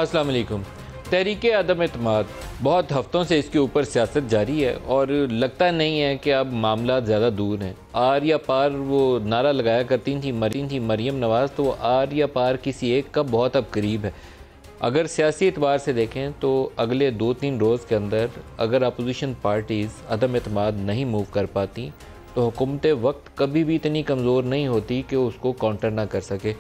अस्सलाम वालेकुम। तहरीके अदम एतमाद बहुत हफ्तों से इसके ऊपर सियासत जारी है और लगता नहीं है कि अब मामला ज़्यादा दूर हैं। आर या पार वो नारा लगाया करती थी मरीम नवाज़, तो आर या पार किसी एक का बहुत अब करीब है। अगर सियासी एतबार से देखें तो अगले 2-3 रोज़ के अंदर अगर अपोजिशन पार्टीज़ अदम एतमाद नहीं मूव कर पाती तो हुकूमत वक्त कभी भी इतनी कमज़ोर नहीं होती कि उसको काउंटर ना कर सके।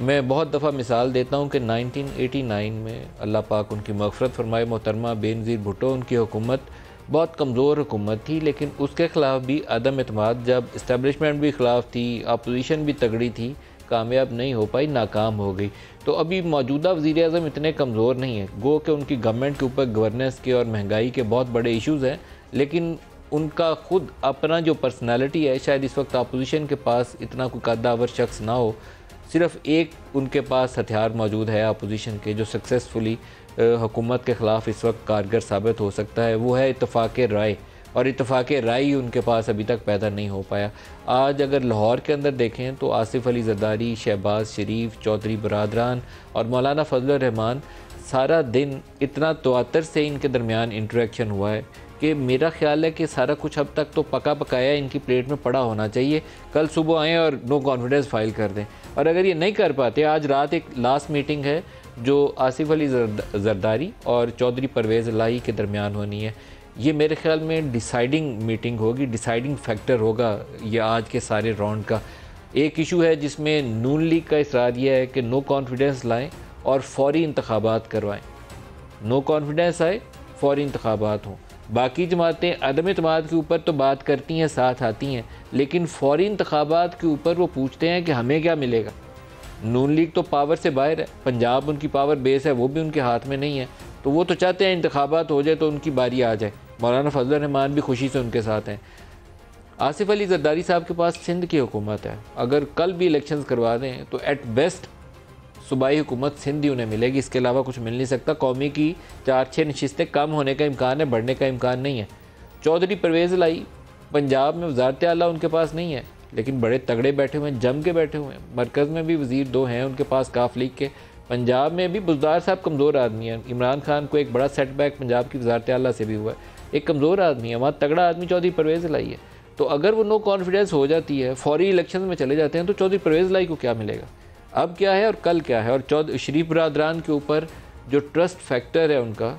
मैं बहुत दफ़ा मिसाल देता हूँ कि 1989 में अल्लाह पाक उनकी मग़फ़िरत फ़रमाए मोहतरमा बेनज़ीर भुट्टो, उनकी हुकूमत बहुत कमज़ोर हुकूमत थी, लेकिन उसके ख़िलाफ़ भी अदम एतमाद, जब इस्टेब्लिशमेंट भी ख़िलाफ़ थी, अपोजिशन भी तगड़ी थी, कामयाब नहीं हो पाई, नाकाम हो गई। तो अभी मौजूदा वज़ीर-ए-आज़म इतने कमज़ोर नहीं हैं, गो कि उनकी गवर्नमेंट के ऊपर गवर्नेंस के और महंगाई के बहुत बड़े इश्यूज़ हैं, लेकिन उनका खुद अपना जो पर्सनालिटी है, शायद इस वक्त अपोजिशन के पास इतना कोई कद्दावर शख्स ना हो। सिर्फ एक उनके पास हथियार मौजूद है अपोजिशन के, जो सक्सेसफुली हुकूमत के ख़िलाफ़ इस वक्त कारगर साबित हो सकता है, वो है इत्तफ़ाक़ राय। और इत्तफ़ाक़ राय ही उनके पास अभी तक पैदा नहीं हो पाया। आज अगर लाहौर के अंदर देखें तो आसिफ अली ज़रदारी, शहबाज शरीफ, चौधरी बरादरान और मौलाना फजल रहमान, सारा दिन इतना तवातर से इनके दरमियान इंटरेक्शन हुआ है कि मेरा ख़्याल है कि सारा कुछ अब तक तो पका पकाया इनकी प्लेट में पड़ा होना चाहिए। कल सुबह आएँ और नो कॉन्फिडेंस फाइल कर दें, और अगर ये नहीं कर पाते, आज रात एक लास्ट मीटिंग है जो आसिफ अली ज़रदारी और चौधरी परवेज़ इलाही के दरमियान होनी है। ये मेरे ख़्याल में डिसाइडिंग मीटिंग होगी, डिसाइडिंग फैक्टर होगा ये आज के सारे राउंड का। एक इशू है जिसमें नून लीग का इसरार यह है कि नो कॉन्फिडेंस लाएँ और फौरी इंतखाबात करवाएँ। नो कॉन्फिडेंस आए, फौरी इंतखाबात हों। बाकी जमातें अदम एतमाद के ऊपर तो बात करती हैं, साथ आती हैं, लेकिन फौरी इंतखाबात के ऊपर वो पूछते हैं कि हमें क्या मिलेगा। नून लीग तो पावर से बाहर है, पंजाब उनकी पावर बेस है, वो भी उनके हाथ में नहीं है, तो वो तो चाहते हैं इंतखाबात हो जाए तो उनकी बारी आ जाए। मौलाना फजल रहमान भी खुशी से उनके साथ हैं। आसिफ अली ज़रदारी साहब के पास सिंध की हुकूमत है, अगर कल भी इलेक्शंस करवा दें तो एट बेस्ट सूबाई हुकूमत सिंध ही उन्हें मिलेगी, इसके अलावा कुछ मिल नहीं सकता। कौमी की 4-6 नशिस्तें कम होने का इम्कान है, बढ़ने का इम्कान नहीं है। चौधरी परवेज़ इलाही पंजाब में वज़ारत आला उनके पास नहीं है, लेकिन बड़े तगड़े बैठे हुए हैं, जम के बैठे हुए हैं। मरकज़ में भी वज़ीर 2 हैं उनके पास काफ लीग के। पंजाब में भी बुज़दार साहब कमज़ोर आदमी है। इमरान खान को एक बड़ा सेटबैक पंजाब की वज़ारत आला से भी हुआ है, एक कमज़ोर आदमी है, वहाँ तगड़ा आदमी चौधरी परवेज़ इलाही है। तो अगर वो नो कॉन्फिडेंस हो जाती है, फौरी इलेक्शन में चले जाते हैं, तो चौधरी परवेज़ इलाही को क्या मिलेगा? अब क्या है और कल क्या है? और शरीफ बरादरान के ऊपर जो ट्रस्ट फैक्टर है उनका,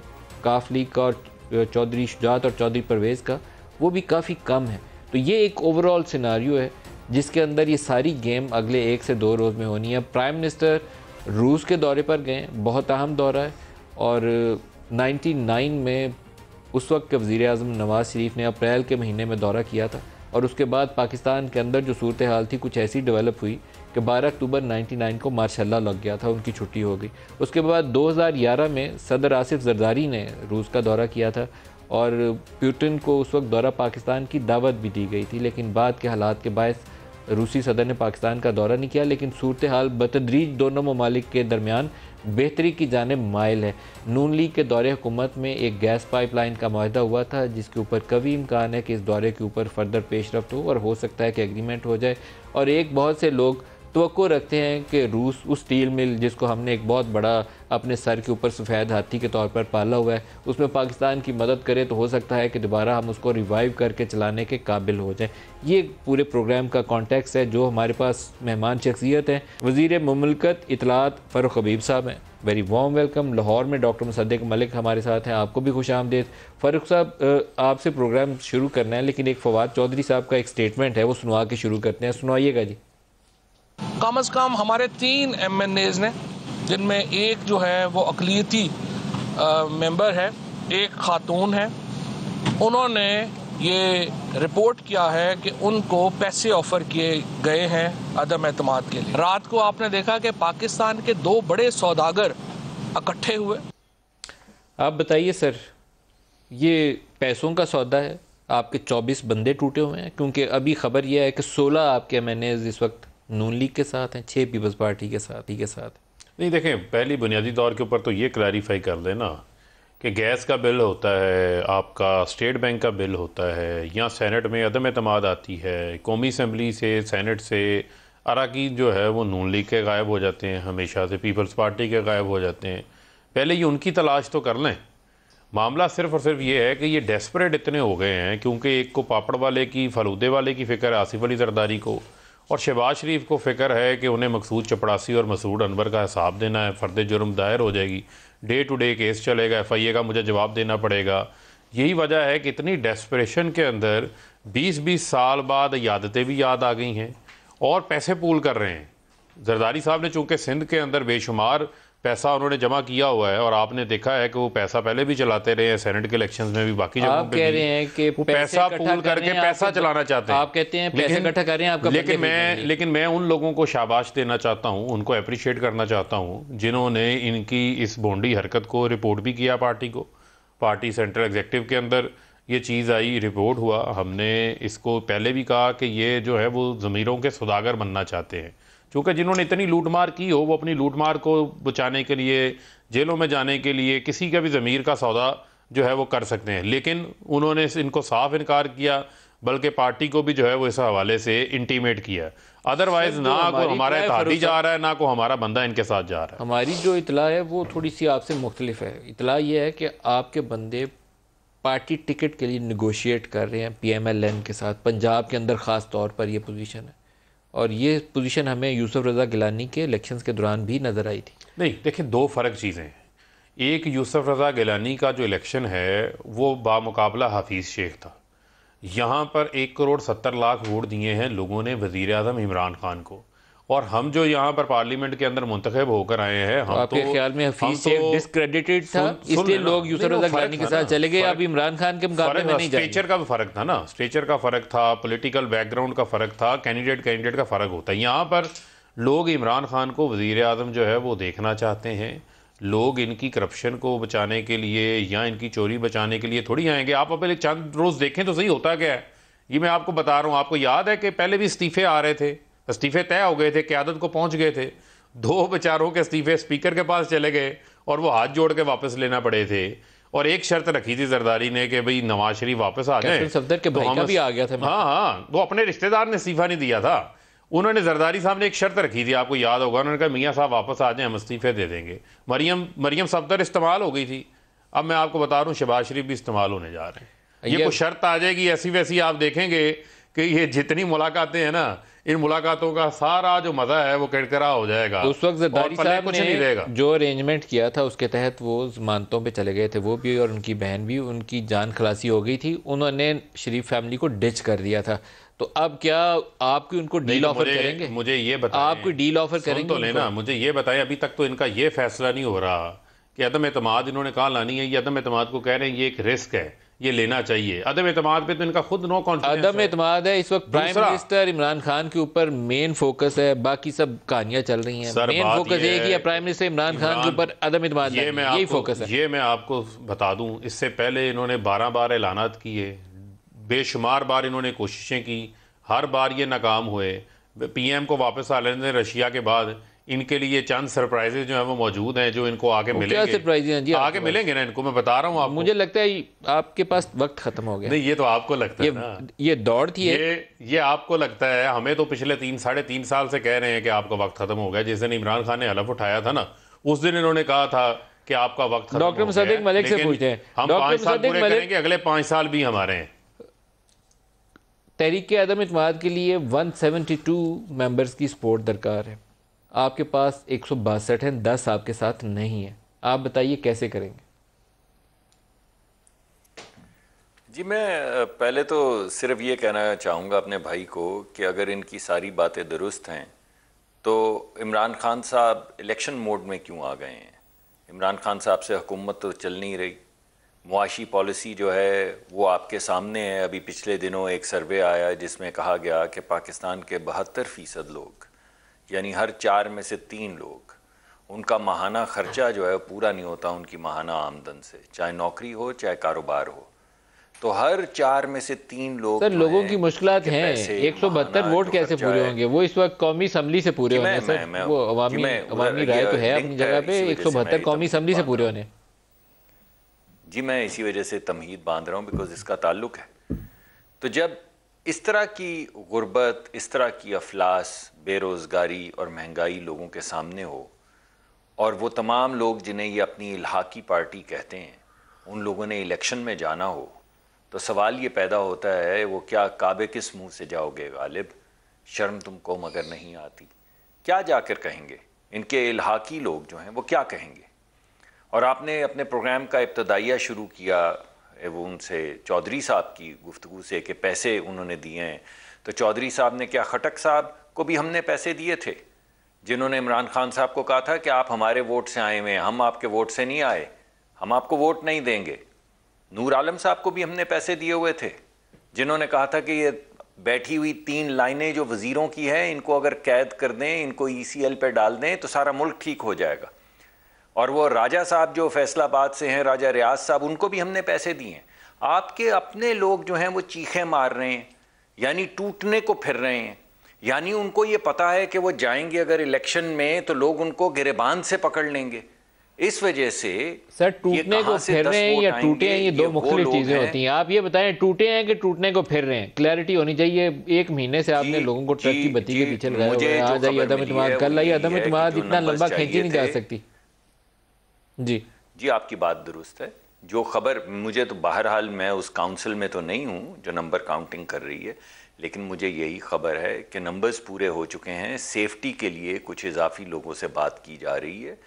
काफ लीग का और चौधरी शुजात और चौधरी परवेज़ का, वो भी काफ़ी कम है। तो ये एक ओवरऑल सिनारियो है जिसके अंदर ये सारी गेम अगले 1 से 2 रोज़ में होनी है। प्राइम मिनिस्टर रूस के दौरे पर गए, बहुत अहम दौरा है, और 99 में उस वक्त के वज़ीर आज़म नवाज़ शरीफ ने अप्रैल के महीने में दौरा किया था, और उसके बाद पाकिस्तान के अंदर जो सूरत हाल थी कुछ ऐसी डेवलप हुई कि 12 अक्टूबर 99 को मार्शल्ला लग गया था, उनकी छुट्टी हो गई। उसके बाद 2011 में सदर आसिफ ज़रदारी ने रूस का दौरा किया था, और पुतिन को उस वक्त दौरा पाकिस्तान की दावत भी दी गई थी, लेकिन बाद के हालात के बायस रूसी सदर ने पाकिस्तान का दौरा नहीं किया। लेकिन सूरत हाल बतदरीज दोनों ममालिक के दरमियान बेहतरी की जानिब माइल है। नून लीग के दौरे हुकूमत में एक गैस पाइपलाइन का मुआहदा हुआ था, जिसके ऊपर कभी इम्कान है कि इस दौरे के ऊपर फर्दर पेशरफ्त हो, और हो सकता है कि एग्रीमेंट हो जाए। और एक बहुत से लोग तवक्को रखते हैं कि रूस उस स्टील मिल जिसको हमने एक बहुत बड़ा अपने सर के ऊपर सफ़ेद हाथी के तौर पर पाला हुआ है, उसमें पाकिस्तान की मदद करे तो हो सकता है कि दोबारा हम उसको रिवाइव करके चलाने के काबिल हो जाए। ये पूरे प्रोग्राम का कॉन्टेक्स्ट है। जो हमारे पास मेहमान शख्सियत हैं, वज़ीर मुमलकत इतलात फ़ारूक हबीब साहब हैं, वेरी वार्म वेलकम। लाहौर में डॉक्टर मुसद्दिक मलिक हमारे साथ हैं, आपको भी खुश आमदीद। फ़ारूक साहब, आपसे प्रोग्राम शुरू करना है, लेकिन एक फवाद चौधरी साहब का एक स्टेटमेंट है, वो सुनवा के शुरू करते हैं, सुनवाइएगा जी। कम अज़ कम हमारे 3 MNAs ने, जिनमें एक जो है वो अक़लियती मेंबर है, एक खातून है, उन्होंने ये रिपोर्ट किया है कि उनको पैसे ऑफ़र किए गए हैं अदम एतमाद के लिए। रात को आपने देखा कि पाकिस्तान के 2 बड़े सौदागर इकट्ठे हुए। आप बताइए सर, ये पैसों का सौदा है? आपके 24 बंदे टूटे हुए हैं, क्योंकि अभी खबर यह है कि 16 आपके MNAs इस वक्त नून लीग के साथ हैं, 6 पीपल्स पार्टी के साथ। नहीं, देखें, पहली बुनियादी तौर के ऊपर तो ये क्लैरिफाई कर देना कि गैस का बिल होता है, आपका स्टेट बैंक का बिल होता है, या सेनेट में अदम एतमाद आती है, कौमी असम्बली से, सेनेट से अरकान जो है वो नून लीग के गायब हो जाते हैं, हमेशा से पीपल्स पार्टी के गायब हो जाते हैं। पहले ये उनकी तलाश तो कर लें। मामला सिर्फ और सिर्फ ये है कि ये डेस्परेट इतने हो गए हैं, क्योंकि एक को पापड़ वाले की, फलूदे वाले की फ़िक्र है आसिफ अली जरदारी को, और शहबाज शरीफ को फ़िक्र है कि उन्हें मकसूद चपड़ासी और मसूद अनवर का हिसाब देना है, फ़र्द जुर्म दायर हो जाएगी, डे टू डे केस चलेगा, FIA का मुझे जवाब देना पड़ेगा। यही वजह है कि इतनी डेस्परेशन के अंदर 20-20 साल बाद यादतें भी याद आ गई हैं और पैसे पूल कर रहे हैं। जरदारी साहब ने चूँकि सिंध के अंदर बेशुमार पैसा उन्होंने जमा किया हुआ है, और आपने देखा है कि वो पैसा पहले भी चलाते रहे हैं, सेनेट के इलेक्शंस में भी, बाकी जगहों पे कह रहे हैं कि वो पैसा पूल करके पैसा चलाना चाहते हैं। आप कहते हैं पैसे इकट्ठा कर रहे हैं आपका, लेकिन मैं उन लोगों को शाबाश देना चाहता हूं, उनको अप्रिशिएट करना चाहता हूं जिन्होंने इनकी इस भोंडी हरकत को रिपोर्ट भी किया पार्टी को। पार्टी सेंट्रल एग्जीक्यूटिव के अंदर ये चीज़ आई, रिपोर्ट हुआ, हमने इसको पहले भी कहा कि ये जो है वो ज़मीरों के सौदागर बनना चाहते हैं, क्योंकि जिन्होंने इतनी लूटमार की हो वो अपनी लूटमार को बचाने के लिए, जेलों में जाने के लिए किसी का भी ज़मीर का सौदा जो है वो कर सकते हैं। लेकिन उन्होंने इनको साफ इनकार किया, बल्कि पार्टी को भी जो है वो इस हवाले से इंटीमेट किया। अदरवाइज ना को हमारा इत्तेहादी जा रहा है, ना को हमारा बंदा इनके साथ जा रहा है। हमारी जो इतला है वो थोड़ी सी आपसे मुख्तलिफ है। इतला ये है कि आपके बंदे पार्टी टिकट के लिए निगोशिएट कर रहे हैं PMLN के साथ, पंजाब के अंदर ख़ास तौर पर ये पोजीशन है, और ये पोजीशन हमें यूसुफ रज़ा गिलानी के इलेक्शंस के दौरान भी नज़र आई थी। नहीं, देखिए, दो फ़र्क चीज़ें हैं। एक, यूसुफ रज़ा गिलानी का जो इलेक्शन है वो बामुकाबला हफीज़ शेख था। यहाँ पर 1,70,00,000 वोट दिए हैं लोगों ने वज़ीर आज़म इमरान खान को, और हम जो यहाँ पर पार्लियामेंट के अंदर मुंतखब होकर आए हैं, हम आपके ख्याल में हफीज शेख डिस्क्रेडिटेड था, इसलिए लोग यूसुफ रज़ा गिलानी के साथ चले गए, अब इमरान खान के मुकाबले में नहीं जाएंगे। स्टेचर का भी फ़र्क था ना, स्टेचर का फ़र्क था, पॉलिटिकल बैकग्राउंड का फ़र्क था, कैंडिडेट का फ़र्क होता है। यहाँ पर लोग इमरान खान को वज़ीर आज़म जो है वो देखना चाहते हैं। लोग इनकी करप्शन को बचाने के लिए या इनकी चोरी बचाने के लिए थोड़ी आएंगे। आप अपने चंद रोज़ देखें तो सही होता क्या है, ये मैं आपको बता रहा हूँ। आपको याद है कि पहले भी इस्तीफे आ रहे थे, इस्तीफे तय हो गए थे, क़यादत को पहुँच गए थे, 2 बेचारों के इस्तीफे स्पीकर के पास चले गए और वो हाथ जोड़ के वापस लेना पड़े थे, और एक शर्त रखी थी जरदारी ने कि भाई नवाज शरीफ वापस आ जाए। सफदर के भाई का भी आ गया था। हाँ, वो अपने रिश्तेदार ने इस्तीफा नहीं दिया था, उन्होंने जरदारी साहब ने एक शर्त रखी थी, आपको याद होगा, उन्होंने कहा मियाँ साहब वापस आ जाए, हम इस्तीफे दे देंगे। मरियम सफदर इस्तेमाल हो गई थी, अब मैं आपको बता रहा हूँ शहबाज शरीफ भी इस्तेमाल होने जा रहे हैं। ये कुछ शर्त आ जाएगी ऐसी वैसी, आप देखेंगे कि ये जितनी मुलाकातें हैं ना, इन मुलाकातों का सारा जो मज़ा है वो किरकिरा हो जाएगा। उस वक्त जरदारी साहब ने जो अरेंजमेंट किया था उसके तहत वो जमानतों पे चले गए थे, वो भी और उनकी बहन भी, उनकी जान खलासी हो गई थी, उन्होंने शरीफ फैमिली को डिच कर दिया था। तो अब क्या आपकी उनको डील ऑफर करेंगे? मुझे ये बताएं, आपकी डील ऑफर करेंगे तो लेना, मुझे ये बताएं, अभी तक तो इनका ये फैसला नहीं हो रहा कि अदम एतमाद इन्होंने कहाँ लानी है। ये अदम एतमाद को कह रहे हैं ये एक रिस्क है, ये लेना चाहिए। अदम एतमाद पे तो इनका खुद नो कॉन्फिडेंस है। अदम एतमाद है इस वक्त प्राइम मिनिस्टर इमरान खान के ऊपर मेन फोकस है, बाकी सब कहानियां चल रही हैं। मेन फोकस एक ही है, प्राइम मिनिस्टर इमरान खान के ऊपर अदम एतमाद, यही फोकस है। ये मैं आपको बता दूं, इससे पहले इन्होंने 12 बार ऐलानात किए, बेशुमार बार इन्होंने कोशिशें की, हर बार ये नाकाम हुए। PM को वापस आ लेने रशिया के बाद इनके लिए चंद सरप्राइजेज जो है वो मौजूद हैं, जो इनको आगे मिलेंगे। क्या सरप्राइज हैं जी? आगे मिलेंगे ना इनको, मैं बता रहा हूँ आपको। मुझे लगता है आपके पास वक्त खत्म हो गया। नहीं, ये तो आपको लगता है ना, ये दौड़ थी, ये आपको लगता है। हमें तो पिछले 3-3.5 साल से कह रहे हैं कि आपका वक्त खत्म हो गया। जिस दिन इमरान खान ने हलफ उठाया था ना, उस दिन इन्होंने कहा था कि आपका वक्त खत्म हो गया। डॉक्टर मुसद्दिक मलिक से पूछते हैं, हम 5 साल पूरे करेंगे, अगले 5 साल भी हमारे हैं। तहरीक अदम इत्मीनान के लिए 172 मेंबर्स की सपोर्ट दरकार है, आपके पास 162 हैं, 10 आपके साथ नहीं है, आप बताइए कैसे करेंगे? जी, मैं पहले तो सिर्फ ये कहना चाहूँगा अपने भाई को कि अगर इनकी सारी बातें दुरुस्त हैं तो इमरान खान साहब इलेक्शन मोड में क्यों आ गए हैं? इमरान खान साहब से हुकूमत तो चल नहीं रही, मुआशी पॉलिसी जो है वो आपके सामने है। अभी पिछले दिनों एक सर्वे आया जिसमें कहा गया कि पाकिस्तान के 72% लोग, यानी हर 4 में से 3 लोग, उनका माहाना ख़र्चा जो है पूरा नहीं होता उनकी माहाना आमदन से, चाहे नौकरी हो चाहे कारोबार हो। तो हर 4 में से 3 लोग, सर लोगों की मुश्किलात हैं, 172 वोट कैसे पूरे होंगे? वो इस वक्त कौमी असम्बली से पूरे होने सर, वो अवामी राय तो है अपनी जगह पे, 172 कौमी असम्बली से पूरे होने। जी, मैं इसी वजह से तमहीद बांध रहा हूँ, बिकॉज इसका ताल्लुक है। तो जब इस तरह की गुर्बत, इस तरह की अफलास, बेरोज़गारी और महंगाई लोगों के सामने हो, और वो तमाम लोग जिन्हें ये अपनी इल्हाकी पार्टी कहते हैं, उन लोगों ने इलेक्शन में जाना हो तो सवाल ये पैदा होता है, वो क्या काबे किस मुंह से जाओगे गालिब, शर्म तुमको मगर नहीं आती, क्या जाकर कहेंगे? इनके इल्हाकी लोग जो हैं वो क्या कहेंगे? और आपने अपने प्रोग्राम का इब्तदाइया शुरू किया वो उनसे चौधरी साहब की गुफ्तगू से कि पैसे उन्होंने दिए हैं, तो चौधरी साहब ने क्या, खटक साहब को भी हमने पैसे दिए थे, जिन्होंने इमरान खान साहब को कहा था कि आप हमारे वोट से आए हुए हैं, हम आपके वोट से नहीं आए, हम आपको वोट नहीं देंगे। नूर आलम साहब को भी हमने पैसे दिए हुए थे, जिन्होंने कहा था कि ये बैठी हुई 3 लाइनें जो वज़ीरों की हैं, इनको अगर कैद कर दें, इनको ECL पे डाल दें तो सारा मुल्क ठीक हो जाएगा। और वो राजा साहब जो फैसलाबाद से हैं, राजा रियाज साहब, उनको भी हमने पैसे दिए हैं। आपके अपने लोग जो हैं वो चीखें मार रहे हैं, यानी टूटने को फिर रहे हैं, यानी उनको ये पता है कि वो जाएंगे अगर इलेक्शन में तो लोग उनको गिरेबान से पकड़ लेंगे। इस वजह से सर टूटने को फिर रहे हैं या टूटे हैं, ये दो मुख्तलिफ चीजें होती हैं। आप ये बताएं टूटे हैं कि टूटने को फिर रहे हैं, क्लैरिटी होनी चाहिए। 1 महीने से आपने लोगों को ट्रक की बत्ती के पीछे लगाया हुआ है, आज आई अदम इत्मीनान, कल आई अदम इत्मीनान, इतना लंबा खींची नहीं जा सकती। जी आपकी बात दुरुस्त है। जो खबर मुझे तो बहरहाल मैं उस काउंसिल में तो नहीं हूँ जो नंबर काउंटिंग कर रही है, लेकिन मुझे यही खबर है कि नंबर्स पूरे हो चुके हैं। सेफ्टी के लिए कुछ इजाफी लोगों से बात की जा रही है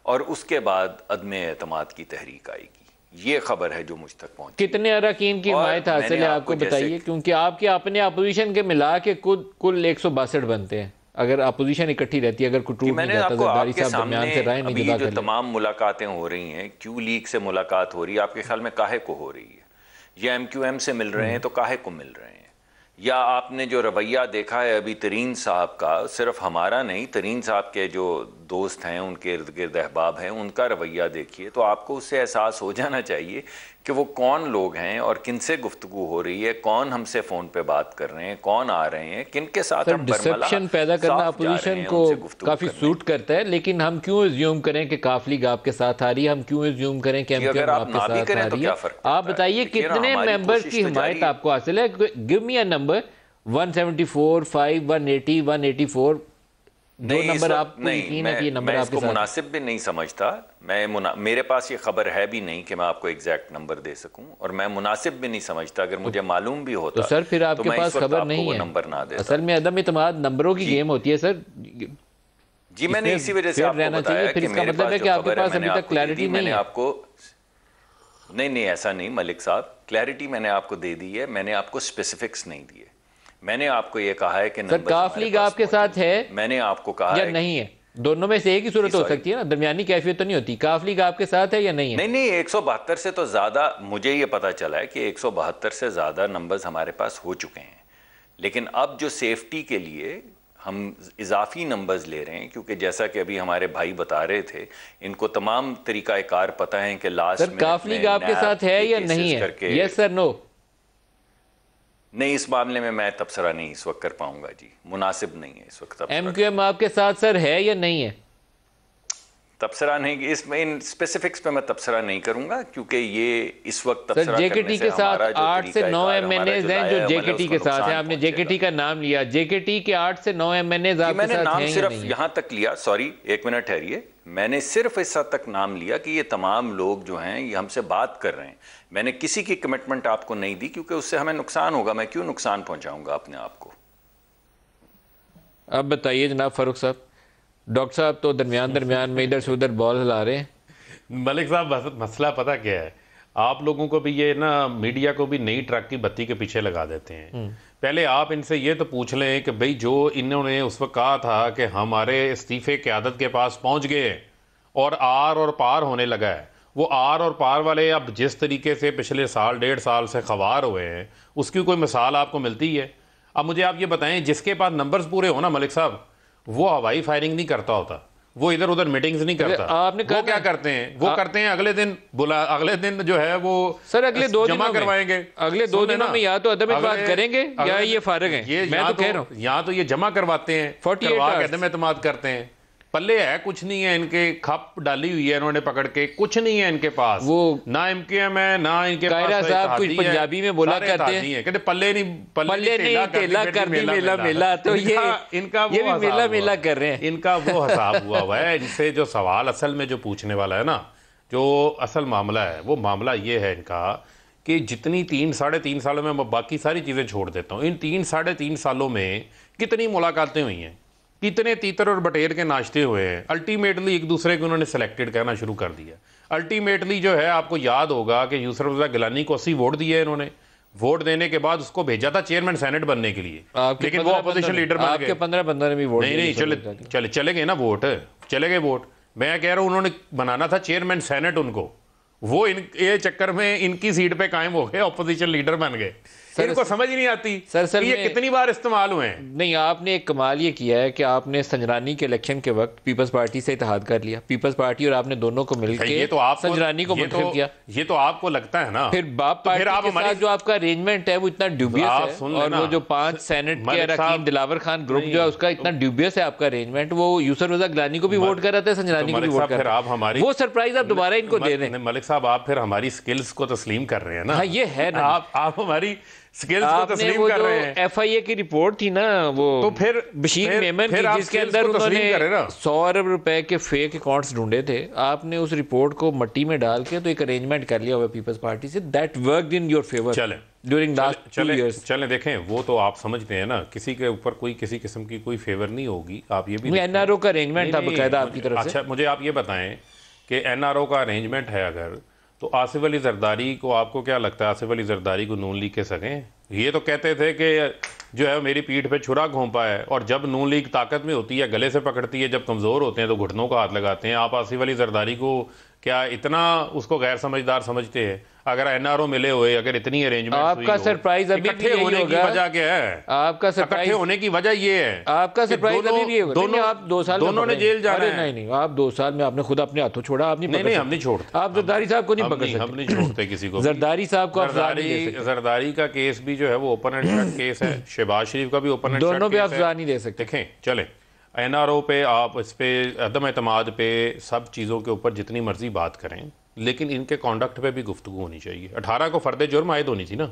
और उसके बाद अदम एतमाद की तहरीक आएगी। ये खबर है जो मुझ तक पहुंची। कितने अरकान की हिमायत हासिल है आपको बताइए, क्योंकि आपके अपने अपोजिशन के मिला के कुल 162 बनते हैं। अगर अपोजिशन इकट्ठी रहती है, अगर कुछ टूट नहीं जाता, ज़रदारी साहब दरमियान से राय नहीं जुदा कर ले। तमाम मुलाकातें हो रही हैं, क्यू लीग से मुलाकात हो रही है, आपके ख्याल में काहे को हो रही है? या MQM से मिल रहे हैं तो काहे को मिल रहे हैं? या आपने जो रवैया देखा है अभी तरीन साहब का, सिर्फ हमारा नहीं, तरीन साहब के जो दोस्त हैं, उनके इर्द गिर्द अहबाब हैं, उनका रवैया देखिए तो आपको उससे एहसास हो जाना चाहिए कि वो कौन लोग हैं और किन से गुफ्तगू हो रही है, कौन हमसे फ़ोन पे बात कर रहे हैं, कौन आ रहे हैं, किन के साथ हम डिसेप्शन पैदा करना अपोजिशन को काफ़ी सूट करता है। लेकिन हम क्यों एज्यूम करें कि काफ लीग आपके साथ आ रही है, हम क्यों एज्यूम करें कि MQM आपके साथ आ रही है? आप बताइए कितने मेंबर्स की हिमायत आपको हासिल है? Give me a number. 174, 5, 180, 184, दो नंबर आप यकीन है कि ये नंबर आपके साथ मुनासिब भी नहीं समझता। मेरे पास ये खबर है भी नहीं कि मैं आपको एग्जैक्ट नंबर दे सकूं, और मैं मुनासिब भी नहीं समझता। अगर मुझे मालूम भी होता तो सर फिर आपके पास खबर नहीं है, नंबर ना दे। असल में अदम इत्मीनान नंबरों की गेम होती है सर जी। मैंने इसी वजह से आपको बताया कि मेरे पास जो खबर है मैंने आपको क्लैरिटी मैंने आपको नहीं ऐसा नहीं मलिक साहब, क्लैरिटी मैंने आपको दे दी है, मैंने आपको स्पेसिफिक्स नहीं दिए। मैंने आपको ये कहा है कि सर काफ लीग आपके साथ है, मैंने आपको कहा या नहीं है? दोनों में से एक ही सूरत हो सकती है ना, दरमियानी कैफियत तो नहीं होती। काफ लीग आपके साथ है या नहीं है? नहीं 172 से तो ज्यादा मुझे ये पता चला है कि 172 से ज्यादा नंबर्स हमारे पास हो चुके हैं। लेकिन अब जो सेफ्टी के लिए हम इजाफी नंबर्स ले रहे हैं, क्योंकि जैसा कि अभी हमारे भाई बता रहे थे, इनको तमाम तरीकाकार पता है कि लास्ट में काफ लीग आपके साथ है या नहीं है? Yes sir no? नहीं, इस मामले में मैं तबसरा नहीं इस वक्त कर पाऊंगा जी, मुनासिब नहीं है इस वक्त। MQM आपके साथ सर है या नहीं है? तबसरा नहीं, इसमें इन स्पेसिफिक्स पे मैं तबसरा नहीं करूंगा, क्योंकि ये इस वक्त तबसरा JKT के साथ 8 से 9 MNAs हैं जो JKT के साथ हैं। आपने JKT का नाम लिया, JKT के 8 से 9 MNAs आपके साथ हैं? मैंने नाम सिर्फ यहां तक लिया, सॉरी 1 मिनट ठहरिए, मैंने सिर्फ इस हद तक नाम लिया कि ये तमाम लोग जो हैं ये हमसे बात कर रहे हैं। मैंने किसी की कमिटमेंट आपको नहीं दी, क्योंकि उससे हमें नुकसान होगा। मैं क्यों नुकसान पहुंचाऊंगा अपने आप को? अब बताइए जनाब फारूक साहब। डॉक्टर साहब तो दरमियान में इधर से उधर बॉल हिला रहे हैं। मलिक साहब मसला पता क्या है, आप लोगों को भी ये ना, मीडिया को भी नई ट्रक की बत्ती के पीछे लगा देते हैं। पहले आप इनसे ये तो पूछ लें कि भाई जो इन्होंने उस वक्त कहा था कि हमारे इस्तीफे क़यादत के पास पहुंच गए और आर और पार होने लगा है, वो आर और पार वाले अब जिस तरीके से पिछले साल 1.5 साल से खवार हुए हैं, उसकी कोई मिसाल आपको मिलती है? अब मुझे आप ये बताएं, जिसके पास नंबर्स पूरे हो ना मलिक साहब, वो हवाई फायरिंग नहीं करता होता, वो इधर उधर मीटिंग्स नहीं करता। आपने वो क्या करते हैं? वो करते हैं अगले दिन जो है वो सर अगले 2 जमा करवाएंगे। अगले 2 दिनों में या तो अदम इत्मीनान करेंगे या ये फारिग हैं। मैं तो कह रहा हूं यहाँ तो ये जमा करवाते हैं, करवा के अदम इत्मीनान करते हैं। पल्ले है कुछ नहीं है, इनके खप डाली हुई है इन्होंने पकड़ के, कुछ नहीं है इनके पास, वो ना एमकेएम है ना इनके पास। साहब कुछ पंजाबी में बोला करते हैं, कहते पल्ले नहीं तेला कर दी मेला मेला, तो ये इनका ये भी मेला मेला कर रहे हैं। इनका वो हिसाब हुआ है। इनसे जो सवाल असल में जो पूछने वाला है ना, जो असल मामला है, वो मामला ये है इनका कि जितनी 3-3.5 सालों में, बाकी सारी चीज़ें छोड़ देता हूँ, इन 3-3.5 सालों में कितनी मुलाकातें हुई हैं, कितने तीतर और बटेर के नाश्ते हुए हैं। अल्टीमेटली एक दूसरे को उन्होंने सेलेक्टेड कहना शुरू कर दिया। अल्टीमेटली जो है, आपको याद होगा कि यूसुफ रज़ा गिलानी को 80 वोट दिए इन्होंने। वोट देने के बाद उसको भेजा था चेयरमैन सेनेट बनने के लिए, लेकिन वो अपोजिशन लीडर बन गए। 15 बंदों ने भी वोट नहीं, चले गए ना वोट, चले गए वोट। मैं कह रहा हूँ उन्होंने बनाना था चेयरमैन सेनेट उनको, वो ये चक्कर में इनकी सीट पे कायम हो गए, ऑपोजिशन लीडर बन गए। इनको समझ ही नहीं आती सर ये कितनी बार इस्तेमाल हुए हैं। नहीं, आपने एक कमाल ये किया है कि आपने संजरानी के इलेक्शन के वक्त पीपल्स पार्टी से इत्तेहाद कर लिया, पीपल्स पार्टी और आपने दोनों को मिलकर ये तो संजरानी को मुंतखब किया। ये तो आपको लगता है ना, फिर बाप पार्टी के साथ जो आपका अरेंजमेंट है वो इतना ड्यूबियस है, और वो जो 5 सेनेट के अरकान दिलावर खान ग्रुप जो है उसका इतना ड्यूबियस है आपका अरेंजमेंट। वो यूसुफ रज़ा गिलानी को भी वोट कर रहे थे, संजरानी को भी वोट कर रहे थे। वो सरप्राइज आप दोबारा इनको दे रहे हैं। मलिक साहब, आप फिर हमारी स्किल्स को तस्लीम कर रहे हैं ना। ये है ना, आप हमारी स्किल्स को तस्लीम कर रहे हैं। एफआईए की रिपोर्ट थी ना, वो तो फिर बशीर मेमन की, जिसके अंदर उन्होंने 100 अरब रुपए के फेक अकाउंट्स ढूंढे थे, आपने उस रिपोर्ट को मट्टी में डाल के तो एक अरेंजमेंट कर लिया हुआ पीपल्स पार्टी से, that worked in your favour during last 2 years. चलें देखें, वो तो आप समझते हैं ना, किसी के ऊपर कोई किसी किस्म की कोई फेवर नहीं होगी। आप ये भी एनआरओ का अरेंजमेंट था बकायदा आपकी तरफ से। अच्छा, मुझे आप ये बताएं कि एनआरओ का अरेंजमेंट है अगर, तो आसिफ अली जरदारी को, आपको क्या लगता है आसिफ अली जरदारी को नून लीग के सकें? ये तो कहते थे कि जो है मेरी पीठ पे छुरा घोंपा है, और जब नून लीग ताकत में होती है गले से पकड़ती है, जब कमज़ोर होते हैं तो घुटनों को हाथ लगाते हैं। आप आसिफ अली जरदारी को क्या इतना उसको गैर समझदार समझते हैं? अगर एनआरओ मिले हुए, अगर इतनी अरेंजमेंट, आपका सरप्राइज अभी इकट्ठे होने की वजह क्या है? आपका सरप्राइज होने की वजह ये है, आपका सरप्राइज अभी भी होगा। दोनों आप 2 साल दोनों ने जेल जाना है। नहीं, आप 2 साल में आपने खुद अपने हाथों छोड़ा। आप नहीं, हम नहीं छोड़ते। आप जरदारी साहब को नहीं पकड़ सकते। हम नहीं छोड़ते किसी को। जरदारी साहब को जरदारी का केस भी जो है वो ओपन एंड शट केस है, शहबाज शरीफ का भी ओपन एंड शट, दोनों भी आप सजा नहीं दे सकते। देखें, चले एनआरओ पे, आप इस पे अदम एतमाद पे, सब चीज़ों के ऊपर जितनी मर्जी बात करें, लेकिन इनके कॉन्डक्ट पे भी गुफ्तगू होनी चाहिए। 18 को फर्द जुर्म आयद होनी थी ना।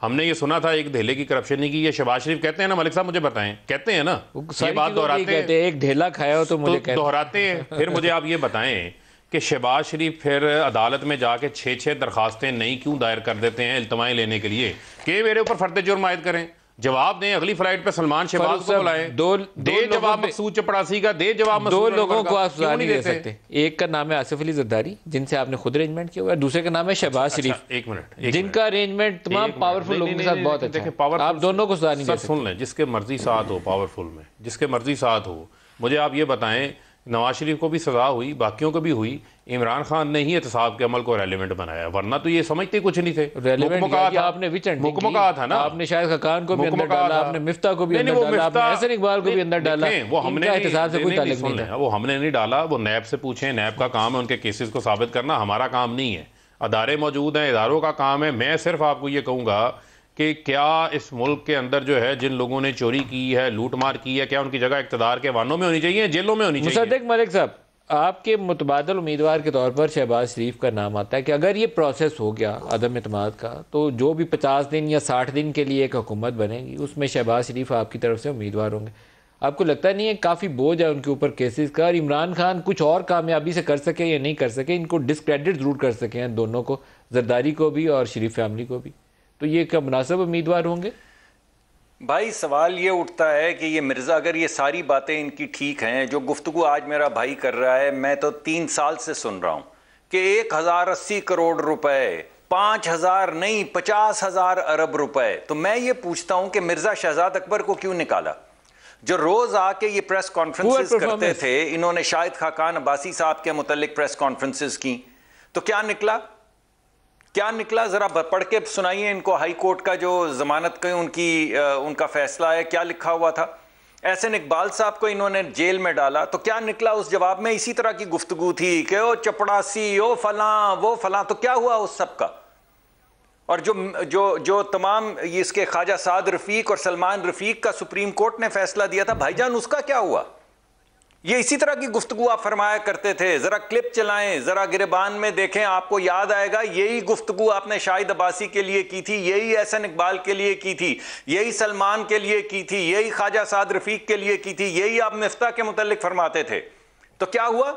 हमने ये सुना था एक ढेले की करप्शन नहीं की, ये शहबाज शरीफ कहते हैं ना, मलिक साहब मुझे बताएं, कहते हैं ना, ये बात दोहराते हैं, एक ढेला खाया हो तो मुझे दोहराते हैं। फिर मुझे आप ये बताएं कि शहबाज शरीफ फिर अदालत में जाके 6-6 दरखास्तें नई क्यों दायर कर देते हैं इल्तमाएं लेने के लिए कि मेरे ऊपर फर्द जुर्म आयद करें? जवाब दें, अगली फ्लाइट पे सलमान शहबाज को बुलाएं, दे जवाब मकसूद चपड़ासी का, दे जवाब। 2 लोगों को आप सजा नहीं दे सकते। एक का नाम है आसिफ अली जरदारी, जिनसे आपने खुद अरेंजमेंट किया हुआ है, दूसरे का नाम है शहबाज शरीफ। एक मिनट, जिनका अरेंजमेंट तमाम पावरफुल लोगों के साथ बहुत अच्छा है। आप दोनों को सजा नहीं दे सकते। सुन लें, जिसके मर्जी साथ हो, पावरफुल में जिसके मर्जी साथ हो। मुझे आप ये बताएं, नवाज शरीफ को भी सजा हुई, बाकियों को भी हुई, इमरान खान ने ही एहतसाब के अमल को रेलिवेंट बनाया, वरना तो ये समझते कुछ नहीं थे। आपने मुकम्मल कहा था ना, आपने शायद खान को भी अंदर डाला, आपने मिफ्ता को भी अंदर डाला, आपने हसन इकबाल को भी अंदर डाला। वो हमने एहतसाब से कोई ताल्लुक नहीं था, वो हमने नहीं डाला। वो नैब से पूछें, नैब का काम है उनके केसेस को साबित करना, हमारा काम नहीं है। अदारे मौजूद हैं, इदारों का काम है। मैं सिर्फ आपको ये कहूँगा कि क्या इस मुल्क के अंदर जो है जिन लोगों ने चोरी की है, लूटमार की है, क्या उनकी जगह इक़्तिदार के वानों में होनी चाहिए, जेलों में होनी चाहिए? मुसद्दिक मलिक साहब, आपके मुतबादल उम्मीदवार के तौर पर शहबाज शरीफ का नाम आता है कि अगर ये प्रोसेस हो गया अदम एतमाद का, तो जो भी 50 दिन या 60 दिन के लिए एक हुकूमत बनेगी, उसमें शहबाज शरीफ आपकी तरफ से उम्मीदवार होंगे। आपको लगता नहीं है काफ़ी बोझ है उनके ऊपर केसेस का, और इमरान खान कुछ और कामयाबी से कर सके या नहीं कर सके, इनको डिस्क्रेडिट ज़रूर कर सके हैं दोनों को, जरदारी को भी और शरीफ फैमिली को भी, तो ये क्या मुनासिब उम्मीदवार होंगे? भाई सवाल ये उठता है कि ये मिर्ज़ा, अगर ये सारी बातें इनकी ठीक हैं, जो गुफ्तगू आज मेरा भाई कर रहा है, मैं तो 3 साल से सुन रहा हूँ कि 1080 करोड़ रुपए, 5000 नहीं 50,000 अरब रुपए, तो मैं ये पूछता हूँ कि मिर्ज़ा शहजाद अकबर को क्यों निकाला? जो रोज़ आके ये प्रेस कॉन्फ्रेंसेस करते थे, इन्होंने शाहिद खाकान अब्बासी साहब के मुतल्लिक प्रेस कॉन्फ्रेंसेस की, तो क्या निकला? क्या निकला जरा पढ़ के सुनाइए इनको। हाई कोर्ट का जो जमानत का उनका फैसला है, क्या लिखा हुआ था? एहसन इकबाल साहब को इन्होंने जेल में डाला, तो क्या निकला उस जवाब में? इसी तरह की गुफ्तगू थी कि ओ चपड़ासी, ओ फलां, वो फलां, तो क्या हुआ उस सब का? और जो तमाम इसके ख्वाजा साद रफीक और सलमान रफीक का सुप्रीम कोर्ट ने फैसला दिया था, भाईजान उसका क्या हुआ? ये इसी तरह की गुफ्तगू आप फरमाया करते थे। जरा क्लिप चलाएं, जरा गिरबान में देखें, आपको याद आएगा। यही गुफ्तगू आपने शाहिद अब्बासी के लिए की थी, यही एहसन इकबाल के लिए की थी, यही सलमान के लिए की थी, यही ख्वाजा साद रफीक के लिए की थी, यही आप मिफ्ता के मुतल्लिक फरमाते थे। तो क्या हुआ?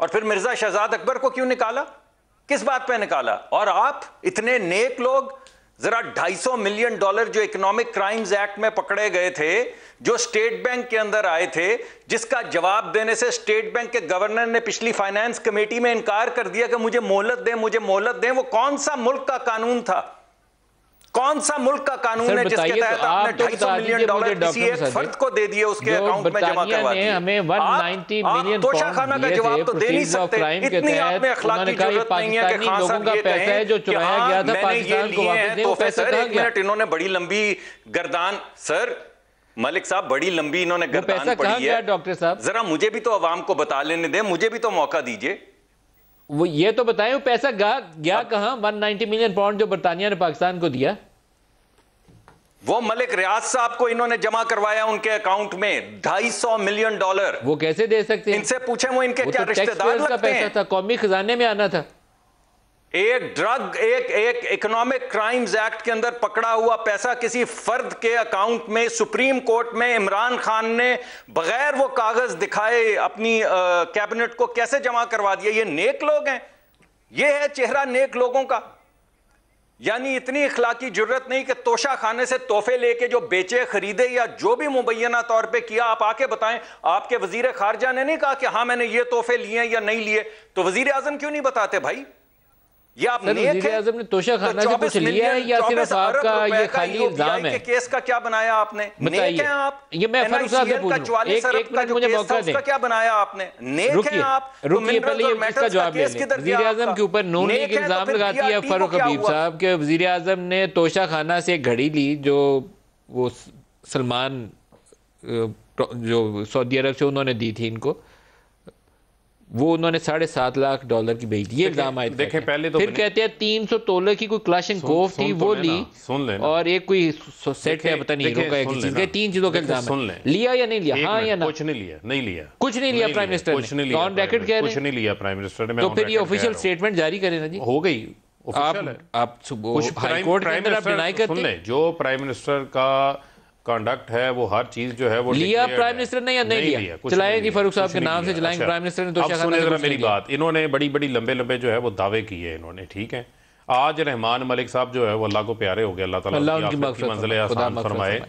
और फिर मिर्जा शहजाद अकबर को क्यों निकाला? किस बात पे निकाला? और आप इतने नेक लोग, जरा $250 मिलियन जो इकोनॉमिक क्राइम्स एक्ट में पकड़े गए थे, जो स्टेट बैंक के अंदर आए थे, जिसका जवाब देने से स्टेट बैंक के गवर्नर ने पिछली फाइनेंस कमेटी में इनकार कर दिया कि मुझे मोहलत दें, मुझे मोहलत दें। वो कौन सा मुल्क का कानून था? कौन सा मुल्क का कानून है जिसके तहत आपने $250 मिलियन किसी एक फर्द को दे दिए, उसके अकाउंट में जमा करवा दिए? हमें 190 मिलियन तोशाखाना का जवाब तो दे नहीं सकते। इतनी आप में अखलाकी जरूरत नहीं है कि खान साहब ये कहें जो चुराया गया था पाकिस्तान को वापस दें। वो पैसा कहां गया? इन्होंने बड़ी लंबी गर्दान, सर मलिक साहब, बड़ी लंबी इन्होंने गर्दान पड़ी है। डॉक्टर साहब जरा मुझे भी तो अवाम को बता लेने दें, मुझे भी तो मौका दीजिए। वो ये तो बताएं वो पैसा गया कहां? 190 मिलियन पाउंड जो बरतानिया ने पाकिस्तान को दिया, वो मलिक रियाज साहब को इन्होंने जमा करवाया उनके अकाउंट में $250 मिलियन। वो कैसे दे सकते हैं? इनसे पूछें वो इनके क्या तो रिश्तेदार लगते पैसा हैं? था, कौमी खजाने में आना था। एक ड्रग, एक इकोनॉमिक क्राइम्स एक्ट के अंदर पकड़ा हुआ पैसा किसी फर्द के अकाउंट में सुप्रीम कोर्ट में इमरान खान ने बगैर वो कागज दिखाए अपनी कैबिनेट को कैसे जमा करवा दिया? ये नेक लोग हैं, ये है चेहरा नेक लोगों का। यानी इतनी इखलाकी जुर्रत नहीं कि तोशा खाने से तोहफे लेके जो बेचे, खरीदे या जो भी मुबैना तौर पे किया, आप आके बताएं। आपके वजीर खारजा ने नहीं कहा कि हाँ मैंने ये तोहफे लिए या नहीं लिए, तो वजीर आजम क्यों नहीं बताते भाई? ये आप वजीर आजम ने तोशा खाना से कुछ लिया है या सिर्फ आपका ये खाली इल्जाम है? केस का क्या बनाया आपने? नेक हैं आप? ये मैं फारूक साहब से पूछूं, एक मिनट मुझे मौका दें। क्या बनाया आपने? नेक हैं आप? रुकिए पहले इसका जवाब ले लें। वजीर आजम के ऊपर नून लीग इल्जाम लगाती है फारूक हबीब साहब के वजीर आजम ने तोशा खाना से घड़ी ली जो वो सलमान जो सऊदी अरब से उन्होंने दी थी इनको, वो उन्होंने $7.5 लाख की बेच दी। ये इल्जाम आए देखें पहले तो फिर कहते हैं 300 तोले की कोई क्लाशनकोव थी वो ली, और एक कोई सेट है पता नहीं हीरो का एक चीज के, 3 चीजों का इल्जाम है। लिया या नहीं लिया? हाँ या ना? कुछ नहीं लिया, नहीं लिया, कुछ नहीं लिया प्राइम मिनिस्टर ने, ऑन रिकॉर्ड कह रहे हैं कुछ नहीं लिया प्राइम मिनिस्टर ने। तो फिर ये ऑफिशियल स्टेटमेंट जारी करें ना जी, हो गई ऑफिशियल है। आप हाई कोर्ट के अंदर आप डिनाई करते हैं। जो प्राइम मिनिस्टर का कंडक्ट है वो हर चीज जो है वो लिया प्राइम मिनिस्टर ने या नहीं लिया? चलाएंगे फारूक साहब के नाम से चलाएंगे। प्राइम मिनिस्टर ने तो सुने जरा मेरी बात, इन्होंने बड़ी बड़ी लंबे लंबे जो है वो दावे किए इन्होंने, ठीक है। आज रहमान मलिक साहब जो है वो अल्लाह को प्यारे हो गए, अल्लाह ताला उनकी मंजिल आसान फरमाए।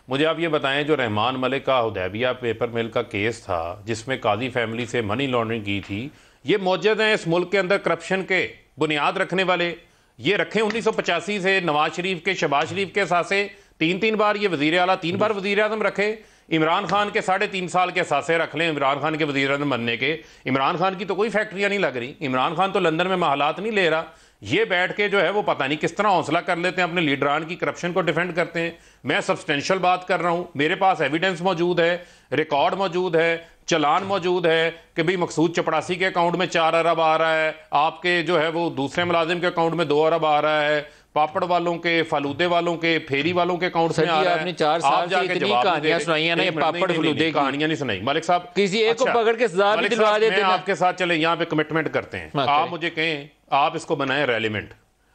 मुझे आप ये बताएं, जो रहमान मलिक का हुदैबिया पेपर मिल का केस था जिसमें काजी फैमिली से मनी लॉन्ड्रिंग की थी, ये मौजूद हैं इस मुल्क के अंदर करप्शन के बुनियाद रखने वाले। ये रखे 1985 से नवाज शरीफ के, शहबाज शरीफ के सासे 3 बार ये वजीर आला, 3 बार वजीर आजम रखे। इमरान खान के 3.5 साल के सासे रख लें इमरान खान के वजीर आजम बनने के। इमरान खान की तो कोई फैक्ट्रियां नहीं लग रही, इमरान खान तो लंदन में महलात नहीं ले रहा। ये बैठ के जो है वो पता नहीं किस तरह हौसला कर लेते हैं, अपने लीडरान की करप्शन को डिफेंड करते हैं। मैं सब्सटेंशियल बात कर रहा हूं, मेरे पास एविडेंस मौजूद है, रिकॉर्ड मौजूद है, चलान मौजूद है कि भाई मकसूद चपड़ासी के अकाउंट में 4 अरब आ रहा है, आपके जो है वो दूसरे मुलाजिम के अकाउंट में 2 अरब आ रहा है, पापड़ वालों के, फालूदे वालों के, फेरी वालों के अकाउंट में आ रहा है। आपने 4 साल से इतनी कहानियां सुनाई है ना, ये पापड़ फलूदे कहानियां नहीं सुनाई मलिक साहब। किसी एक को पकड़ के सजा भी दिलवा देते हैं। आपके साथ चले यहाँ पे कमिटमेंट करते हैं, आप मुझे कहें आप इसको बनाएं रेलिवेंट,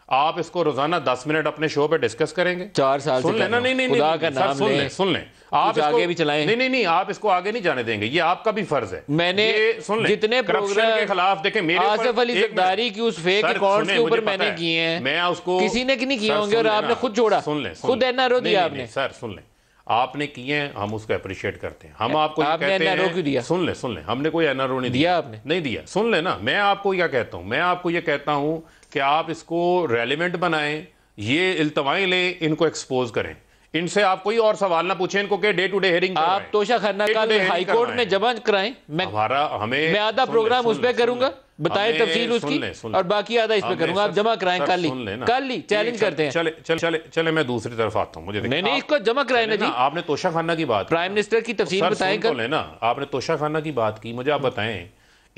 आप इसको रोजाना 10 मिनट अपने शो पे डिस्कस करेंगे। 4 साल सुन लेना, नहीं खुदा का नाम सुन लें आप आगे भी चलाएं। नहीं आप इसको आगे नहीं जाने देंगे, ये आपका भी फर्ज है। मैंने सुन लें, जितने करप्शन के खिलाफ देखें, मेरे आसिफ अली ज़रदारी की उस फेक अकाउंट के ऊपर मैंने किए हैं, मैं उसको किसी ने नहीं किए होंगे और आपने खुद छोड़ा, सुन लें, खुद एनआरओ दिया आपने। सर सुन लें, आपने किए हैं, हम उसको अप्रिशिएट करते हैं। हम आपको कहते हैं, सुन लें, हमने कोई एनआरओ नहीं दिया, आपने नहीं दिया। सुन लें ना, मैं आपको क्या कहता हूं, मैं आपको ये कहता हूं कि आप इसको रेलिवेंट बनाएं, ये इल्तवाएं लें, इनको एक्सपोज करें। इनसे आप कोई और सवाल ना पूछें इनको कि डे टू डे हेयरिंग आप तोशा खाना का हाई कोर्ट में जमा कराएं। मैं आधा प्रोग्राम उस पर करूंगा, बताएं तफसील उसकी, और बाकी आधा इस पे करूंगा। आप जमा कराएं, कल ही चैलेंज करते हैं। चले मैं दूसरी तरफ आता हूं। मुझे नहीं इसको जमा कराएं ना जी। आपने तोशा खाना की बात, प्राइम मिनिस्टर की तफसील बताएं कल ना, आपने तोशा खाना की बात की, मुझे आप बताएं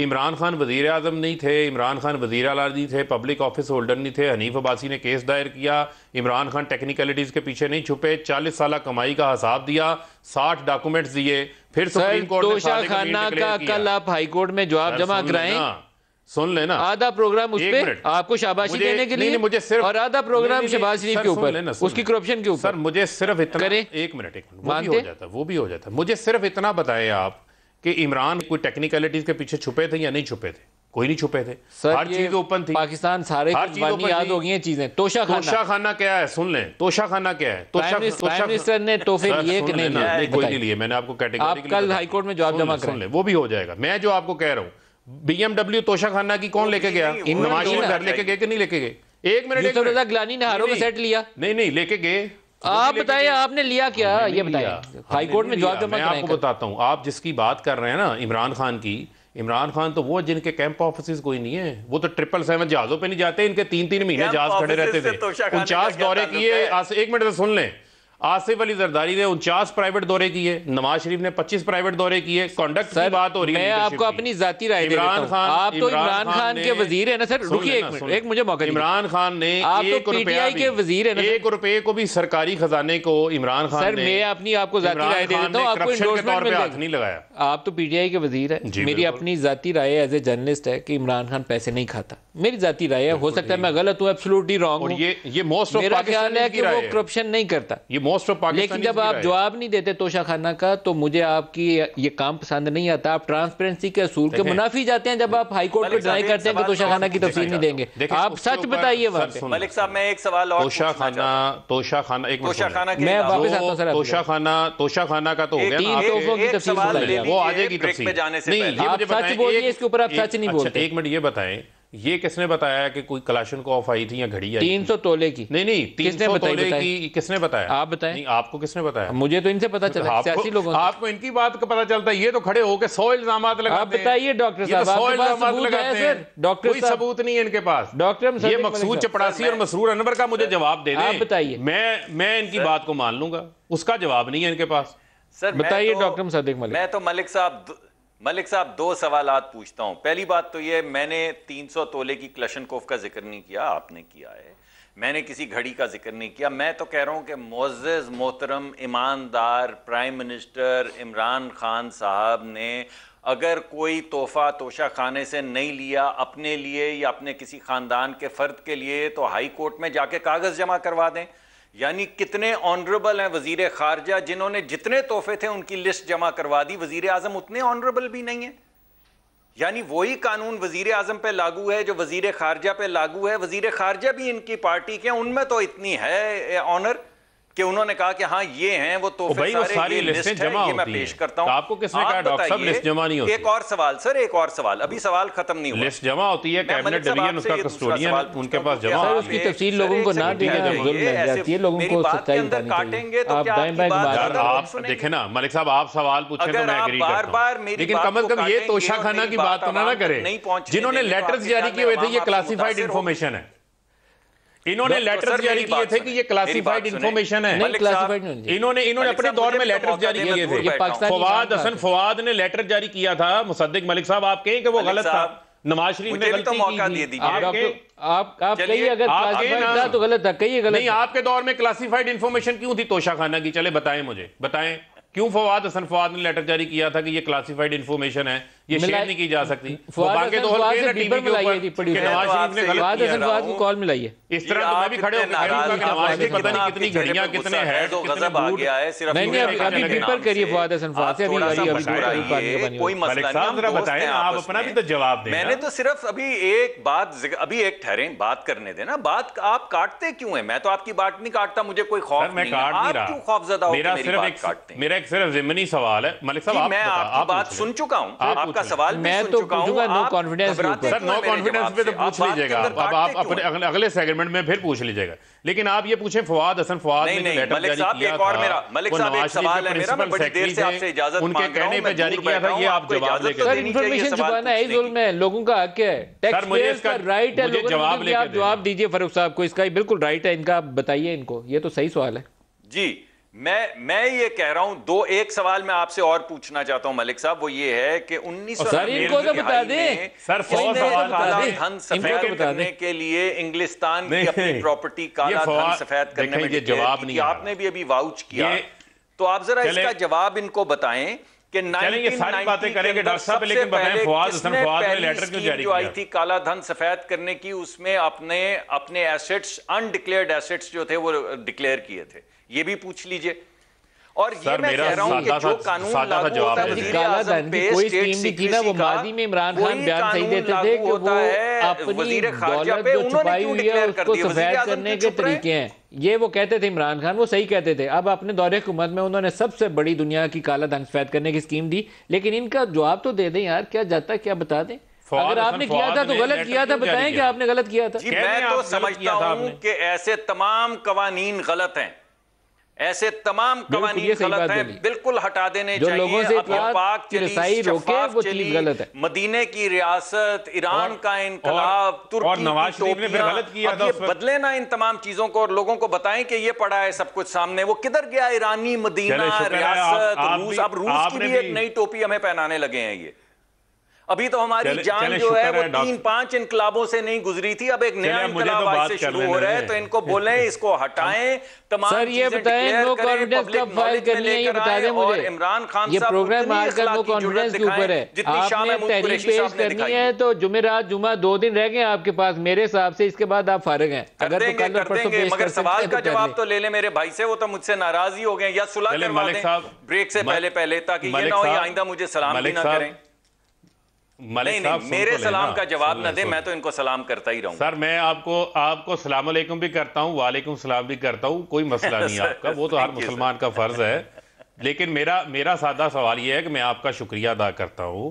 इमरान खान वज़ीर आज़म नहीं थे, इमरान खान वज़ीर आला नहीं थे, पब्लिक ऑफिस होल्डर नहीं थे, हनीफ अब्बासी ने केस दायर किया, इमरान खान टेक्निकलिटीज़ के पीछे नहीं छुपे, 40 साल कमाई का हिसाब दिया, 60 डॉक्यूमेंट्स दिए, फिर सुप्रीम कोर्ट ने तोशा खाना का कल आप हाई कोर्ट में जवाब जमा कराएं, सुन लेना, आधा प्रोग्राम उस पे आपको शाबाशी देने के लिए मुझे सिर्फ, और आधा प्रोग्राम शहबाज शरीफ के ऊपर, उसकी करप्शन के ऊपर। सर मुझे सिर्फ इतना, एक मिनट वो भी हो जाता, मुझे सिर्फ इतना बताएं आप कि इमरान कोई टेक्निकलिटीज के पीछे छुपे थे या नहीं छुपे थे? कोई नहीं छुपे थे, हर चीज ओपन थी। पाकिस्तान सारे याद हो गई हैं चीजें। तोशा खाना क्या है? सुन लें, तोशा खाना क्या है? प्राइम मिनिस्टर ने तोहफे लिए कि नहीं लिए? कोई नहीं लिए, मैंने आपको कैटेगरी कल हाई कोर्ट में जवाब जमा कर लें, वो भी हो जाएगा। मैं जो आपको कह रहा हूँ, BMW तोशा खाना की कौन लेके गया? नवाज शरीफ घर लेके गए कि नहीं लेके गए? एक मिनट, गिलानी ने हारों का सेट लिया? नहीं लेके गए। आप बताइए, आपने लिया क्या? ये बताइए, हाई कोर्ट में जवाब जमा। मैं आपको बताता हूँ, आप जिसकी बात कर रहे हैं ना इमरान खान की, इमरान खान तो वो जिनके कैंप ऑफिस कोई नहीं है, वो तो 777 जहाजों पे नहीं जाते, इनके 3-3 महीने जहाज खड़े रहते थे, 49 दौरे किए। एक मिनट से सुन लें, आसिफ अली जरदारी ने 49 प्राइवेट दौरे किए, नवाज शरीफ ने 25 प्राइवेट दौरे किए। कंडक्ट की बात हो रही है, मैं आपको अपनी जाती राय दे देता हूं। आप तो इमरान खान के वजीर है ना सर, रुकिए एक मिनट, एक मुझे मौका दीजिए। इमरान खान ने आप तो पीटीआई के वजीर है ना, 1 रुपए को भी सरकारी खजाने को इमरान खान सर, मैं अपनी आपको जाती राय दे देता हूं, आपको इंडोर्समेंट पे हाथ नहीं लगाया। आप तो पीटीआई के वजीर है, मेरी अपनी जाती राय एज ए जर्नलिस्ट है कि इमरान खान पैसे नहीं खाता, मेरी जाती राय है, हो सकता है मैं गलत हूं, एब्सोल्युटली रॉन्ग हूं। ये मोस्ट ऑफ मेरा ख्याल है कि वो करप्शन नहीं करता, ये मोस्ट ऑफ पाकिस्तान। जब आप जवाब नहीं देते तोशा खाना का, तो मुझे आपकी ये काम पसंद नहीं आता। आप ट्रांसपेरेंसी के असूल के मुनाफी जाते हैं जब आप हाई कोर्ट पे डिनाई करते हैं कि तोशा खाना की तफसील नहीं देंगे। आप सच बताइए वहां पे। मलिक साहब, मैं एक सवाल और तोशा खाना एक मैं वापस आता हूं सर। तोशा खाना का तो हो गया, 3 तोहफों की तफसील वो आ जाएगी तफसील। नहीं, ये मुझे सच बोलिए, इसके ऊपर आप सच नहीं बोलते। एक मिनट, ये बताएं, ये किसने बताया कि कोई कलाशनकोफ आई थी या घड़ी आई? 300 तोले की? नहीं 300 तोले की किसने बताया? आप बताएं। नहीं, आपको किसने बताया? मुझे तो इनसे पता चला, सियासी लोगों से। आपको इनकी बात का पता चलता है, ये तो खड़े होकर 100 इल्जामात लगाते हैं। आप बताइए डॉक्टर साहब, आपके पास सबूत है सर? डॉक्टर कोई सबूत नहीं है इनके पास। डॉक्टर ये मकसूद चपड़ासी और मसरूर अनवर का मुझे जवाब दे दें, आप बताइए। मैं इनकी बात को मान लूंगा, उसका जवाब नहीं है इनके पास। सर बताइए डॉक्टर मुसद्दिक मलिक। मैं तो मलिक साहब 2 सवालात पूछता हूं। पहली बात तो ये, मैंने 300 तोले की क्लशनकोफ का जिक्र नहीं किया, आपने किया है। मैंने किसी घड़ी का जिक्र नहीं किया। मैं तो कह रहा हूं कि मुअज़्ज़ज़ मोहतरम ईमानदार प्राइम मिनिस्टर इमरान खान साहब ने अगर कोई तोहफा तोशा खाने से नहीं लिया अपने लिए या अपने किसी खानदान के फर्द के लिए, तो हाई कोर्ट में जाके कागज जमा करवा दें। यानी कितने ऑनरेबल हैं वजीर खारजा, जिन्होंने जितने तोहफे थे उनकी लिस्ट जमा करवा दी। वजीर आजम उतने ऑनरेबल भी नहीं है। यानी वही कानून वजीर आजम पे लागू है जो वजीर खारजा पे लागू है। वजीर खारजा भी इनकी पार्टी के, उनमें तो इतनी है ऑनर कि उन्होंने कहा कि हाँ ये हैं वो तोहफे सारे, ये लिस्ट है, ये मैं पेश करता हूं। आपको किसने कहा डॉक्टर साहब लिस्ट जमा नहीं होती? एक और सवाल सर, एक और सवाल, अभी सवाल खत्म नहीं हुआ। लिस्ट जमा होती है, कैबिनेट डिवीजन उसका कस्टोडियन उनके पास जमा है। उसकी तफसील लोगों को ना देना जुल्म लग जाती है, लोगों को सच्चाई बतानी चाहिए। आप दाएं-बाएं बात, आप देखें ना मलिक साहब, आप सवाल पूछे तो मैं एग्री करता हूं, लेकिन कम से कम ये तोशा खाना की बात तो ना करें। जिन्होंने लेटर्स जारी किए हुए थे, ये क्लासिफाइड इंफॉर्मेशन है। इन्होंने लेटर्स जारी किए थे कि ये क्लासिफाइड इंफॉर्मेशन है। नहीं, क्लासिफाइड नहीं। इन्होंने अपने दौर में लेटर्स जारी किए थे। फवाद ने लेटर जारी किया था। मुसद्दिक मलिक साहब, आप कहें कि वो गलत था, नवाज शरीफ ने गलती की थी। आप कहिए अगर क्लासिफाइड था तो गलत था, कहिए गलत। नहीं, आपके दौर में क्लासिफाइड इंफॉर्मेशन क्यों थी तोशा खाना की? चले बताएं, मुझे बताएं क्यों फवाद ने लेटर जारी किया था कि ये क्लासिफाइड इंफॉर्मेशन है, ये शेयर नहीं की जा सकती। फवाद को कॉल मिलाइए। इस तरह तो मैं भी खड़े होकर नवाज शरीफ पता नहीं कितनी घड़ियां, कितने हेड, गजब आ गया है। सिर्फ अभी पेपर करिए फवाद हसन फवाद से, कोई मसला नहीं। जरा बताएं, आप अपना भी तो जवाब दें। मैंने तो सिर्फ अभी एक ठहरें, बात करने देना। बात आप काटते क्यों है? मैं तो आपकी बात नहीं काटता, मुझे कोई खौफ नहीं है। आप क्यों खौफजदा हो मेरी बात काटते हैं? मेरा एक सिर्फ ज़िम्नी सवाल है मलिक साहब, मैं आपकी बात सुन चुका हूं, आपका सवाल मैं तो पूछूंगा नो कॉन्फिडेंस पे। सर नो कॉन्फिडेंस पे तो पूछ लीजिएगा आप अपने अगले सेगमेंट में फिर पूछ लीजिएगा। लेकिन आप ये पूछें फवाद ने लेटर जारी किया था, मलिक साहब एक सवाल है मेरा, मैं बड़ी देर से आपसे इजाजत उनके कहने पे जारी किया था, ये आप जवाब देंगे। सर इंफॉर्मेशन छुपाना है जुल्म है, लोगों का हक है, टैक्स पेयर्स का राइट है, लोगों को आप जवाब दीजिए। फारूक साहब को इसका बिल्कुल राइट है, इनका बताइए इनको, ये तो सही सवाल है जी। मैं ये कह रहा हूं एक सवाल मैं आपसे और पूछना चाहता हूं मलिक साहब, वो ये है कि 1990 सर धन सफेद करने के लिए इंग्लिस्तान की अपनी प्रॉपर्टी काला धन सफेद करने में जवाब नहीं, आपने भी अभी वाउच किया, तो आप जरा इसका जवाब इनको बताएं कि 1990 करेंगे डॉक्टर साहब, लेकिन बताएं फवाद ने लेटर क्यों जारी किया? आई थी काला धन सफेद करने की, उसमें अपने एसेट्स, अनडिक्लेयर्ड एसेट्स जो थे वो डिक्लेयर किए थे, ये भी पूछ लीजिए। और ये मैं कह रहा हूं कि जो कानून लागू होता है वज़ीर आज़म पे, स्टेट सीक्रेसी का, इमरान खान बयान सही देते थे कि वो अपनी दौलत जो छुपाई हुई है उसको सफेद करने के तरीके हैं, ये वो कहते थे इमरान खान, वो सही कहते थे। अब अपने दौरे हुकूमत में उन्होंने सबसे बड़ी दुनिया की काला धन सफेद करने की स्कीम दी, लेकिन इनका जवाब तो दे दें यार, क्या जाता है, क्या बता दें। अगर आपने किया था तो गलत किया था, बताएं कि आपने गलत किया था। जी मैं तो समझता हूं कि ऐसे तमाम कवानीन गलत हैं, ऐसे तमाम कवानीन गलत हैं, बिल्कुल हटा देने चाहिए। लोगों से पाक चली, रोके वो चीज गलत है। मदीने की रियासत, ईरान का इनकलाब, तुर्की, नवाज शरीफ ने फिर गलत किया था। बदले ना इन तमाम चीजों को और लोगों को बताएं कि ये पड़ा है सब कुछ सामने। वो किधर गया ईरानी मदीना, रियासत, रूस? अब रूस की भी एक नई टोपी हमें पहनाने लगे हैं। ये अभी तो हमारी जान जो है वो 3-5 इनकलाबों से नहीं गुजरी थी, अब एक नया इनकलाब आज से शुरू हो रहा है, तो इनको बोलें, इसको हटाएं। तमाम सर ये बताएं नो कॉन्फिडेंस कब फाइल करनी है, ये बता दें मुझे। इमरान खान ये प्रोग्राम आजकल नो कॉन्फिडेंस के ऊपर है, आपने तहरीर पेश करनी है तो जुमेरात जुमा 2 दिन रह गए आपके पास मेरे हिसाब से, इसके बाद आप फारिग हैं। अगर तो कल परसों पेश मगर सवाल का जवाब तो ले ले मेरे भाई से, वो तो मुझसे नाराज ही हो गए। या सुलह करवा दें ब्रेक से पहले ताकि ये ना हो आइंदा मुझे सलाम भी ना करें। नहीं, मेरे सलाम का जवाब न दे, मैं तो इनको सलाम करता ही रहूं। सर मैं आपको सलाम अलैकुम भी करता हूं, वालेकुम सलाम भी करता हूं, कोई मसला नहीं है आपका, वो तो हर मुसलमान का फर्ज है। लेकिन मेरा सादा सवाल ये है कि मैं आपका शुक्रिया अदा करता हूं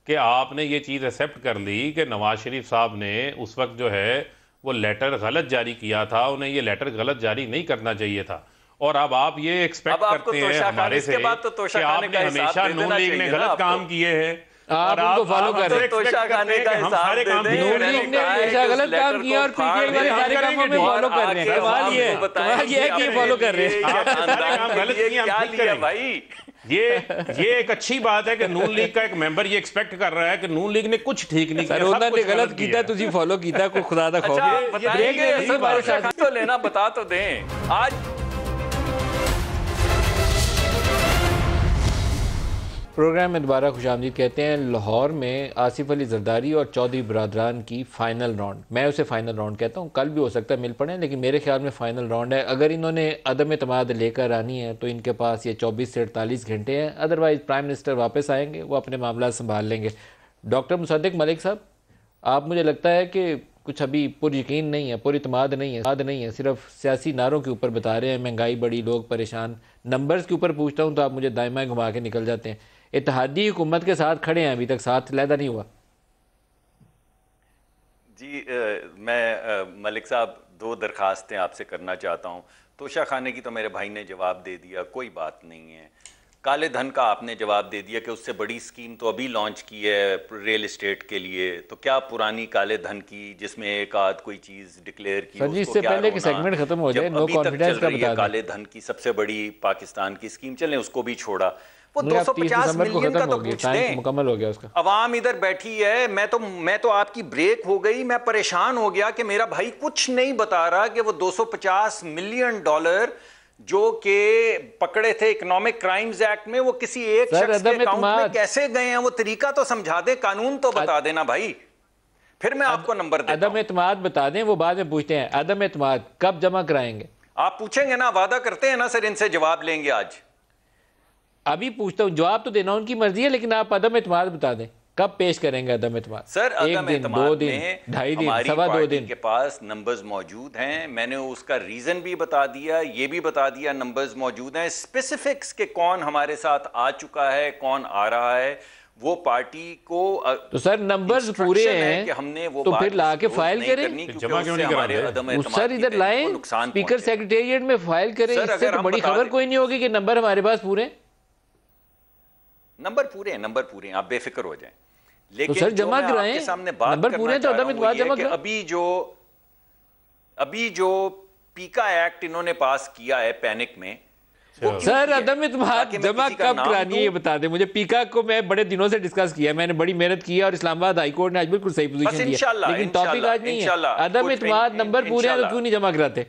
कि आपने ये चीज़ एक्सेप्ट कर ली कि नवाज शरीफ साहब ने उस वक्त जो है वो लेटर गलत जारी किया था, उन्हें ये लेटर गलत जारी नहीं करना चाहिए था। और अब आप ये एक्सपेक्ट करते हैं हमारे से कि आपने हमेशा नून लीग ने गलत काम किए हैं, आप उनको फॉलो कर रहे हैं। तोशा खाने का हिसाब दे दें। नून लीग ने हमेशा गलत काम किया और पीटीआई वाले सारे कामों में फॉलो कर रहे हैं। सवाल ये है कि ये फॉलो कर रहे हैं भाई। ये एक अच्छी बात है कि नून लीग का एक मेंबर ये एक्सपेक्ट कर रहा है कि नून लीग ने कुछ ठीक नहीं किया, उन्होंने गलत किया, तुझे फॉलो किया, कोई खुदा दा खौफ तो लेना, बता तो दें। आज प्रोग्राम में दोबारा खुशामदीद कहते हैं। लाहौर में आसिफ अली जरदारी और चौधरी बरादरान की फ़ाइनल राउंड, मैं उसे फ़ाइनल राउंड कहता हूँ, कल भी हो सकता है मिल पड़े, लेकिन मेरे ख्याल में फ़ाइनल राउंड है। अगर इन्होंने अदम एतमाद लेकर आनी है तो इनके पास ये 24 से 48 घंटे हैं, अदरवाइज़ प्राइम मिनिस्टर वापस आएंगे, वो अपने मामला संभाल लेंगे। डॉक्टर मुसद्दिक मलिक साहब, आप मुझे लगता है कि कुछ अभी पुर यकीन नहीं है, पुर इतमाद नहीं है, सिर्फ सियासी नारों के ऊपर बता रहे हैं, महंगाई बड़ी, लोग परेशान। नंबर्स के ऊपर पूछता हूँ तो आप मुझे दायमा घुमा के निकल जाते हैं। इत्तेहादी हुकूमत के साथ खड़े हैं, अभी तक साथ लैदा नहीं हुआ। जी मैं मलिक साहब 2 दरखास्तें आपसे करना चाहता हूँ। तोशा खाने की तो मेरे भाई ने जवाब दे दिया, कोई बात नहीं है। काले धन का आपने जवाब दे दिया कि उससे बड़ी स्कीम तो अभी लॉन्च की है रियल एस्टेट के लिए, तो क्या पुरानी काले धन की जिसमें एक आध कोई चीज डिक्लेयर की, सर इससे पहले कि सेगमेंट खत्म हो जाए, नो कॉन्फिडेंस का बता दें। काले धन की सबसे बड़ी पाकिस्तान की स्कीम चले, उसको भी छोड़ा, वो 250 मिलियन का तो पूछ दें, मुकम्मल हो गया उसका। अवाम इधर बैठी है, मैं तो आपकी ब्रेक हो गई, मैं परेशान हो गया कि मेरा भाई कुछ नहीं बता रहा कि वो 250 मिलियन डॉलर जो कि पकड़े थे इकोनॉमिक क्राइम्स एक्ट में, वो किसी एक शख्स के अकाउंट में कैसे गए हैं, वो तरीका तो समझा दे, कानून तो बता देना भाई, फिर मैं आपको नंबर देता हूं। अदम एतमाद बता दें, वो बाद में पूछते हैं। अदम एतमाद कब जमा कराएंगे? आप पूछेंगे ना, वादा करते हैं ना सर, इनसे जवाब लेंगे आज। अभी पूछता हूँ, जवाब तो देना उनकी मर्जी है, लेकिन आप अदम एतमाद बता दें, कब पेश करेंगे अदम एतमाद? सर अदम एतमाद 2 दिन, 2.5 दिन, सवा 2 दिन के पास नंबर्स मौजूद हैं, मैंने उसका रीजन भी बता दिया, ये भी बता दिया, नंबर्स मौजूद हैं, स्पेसिफिक्स के कौन हमारे साथ आ चुका है, कौन आ रहा है, वो पार्टी को तो सर नंबर्स पूरे हैं कि हमने वो तो फिर ला के फाइल करें, जमा क्यों नहीं कराते? सर इधर लाएं, स्पीकर सेक्रेटेरिएट में फाइल करें, इससे तो बड़ी खबर कोई नहीं होगी कि नंबर हमारे पास पूरे। नंबर पूरे हैं, आप बेफिक्र हो जाएं। लेकिन तो सर जमा कराएं, सामने बात नंबर पूरे तो अदम एतमाद जमा कराएं। अभी जो पीका एक्ट इन्होंने पास किया है पैनिक में, सर अदम इत्मीनाद जमा कब करानी है ये बता दें मुझे। पीकॉक को मैं बड़े दिनों से डिस्कस किया, मैंने बड़ी मेहनत की और इस्लामाबाद हाई कोर्ट ने आज बिल्कुल सही पोजीशन दिया, लेकिन टॉपिक आज नहीं है। अदम इत्मीनाद नंबर पूरे हैं तो क्यों नहीं जमा कराते?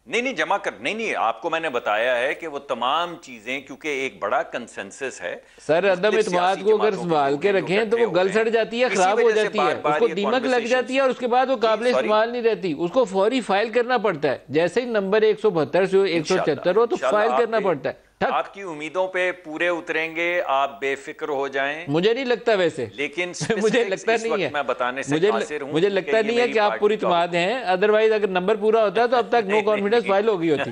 नहीं जमा कर नहीं, आपको मैंने बताया है कि वो तमाम चीजें, क्योंकि एक बड़ा कंसेंसस है सर। अदम इत्मीनाद को अगर संभाल के रखें तो वो गल सड़ जाती है, खराब हो जाती है, उसको दीमक लग जाती है और उसके बाद वो काबिल इस्तेमाल नहीं रहती, उसको फौरी फाइल करना पड़ता है। जैसे ही नंबर 172 से 176 हो तो फाइल करना पड़ता है। आपकी उम्मीदों पे पूरे उतरेंगे, आप बेफिक्र हो जाएं। मुझे नहीं लगता वैसे, लेकिन मुझे लगता नहीं है, मैं बताने से मुझे लगता नहीं है कि आप पूरी इत्मीनाद हैं, अदरवाइज अगर नंबर पूरा होता है तो अब तक नो कॉन्फिडेंस फाइल हो गई होती।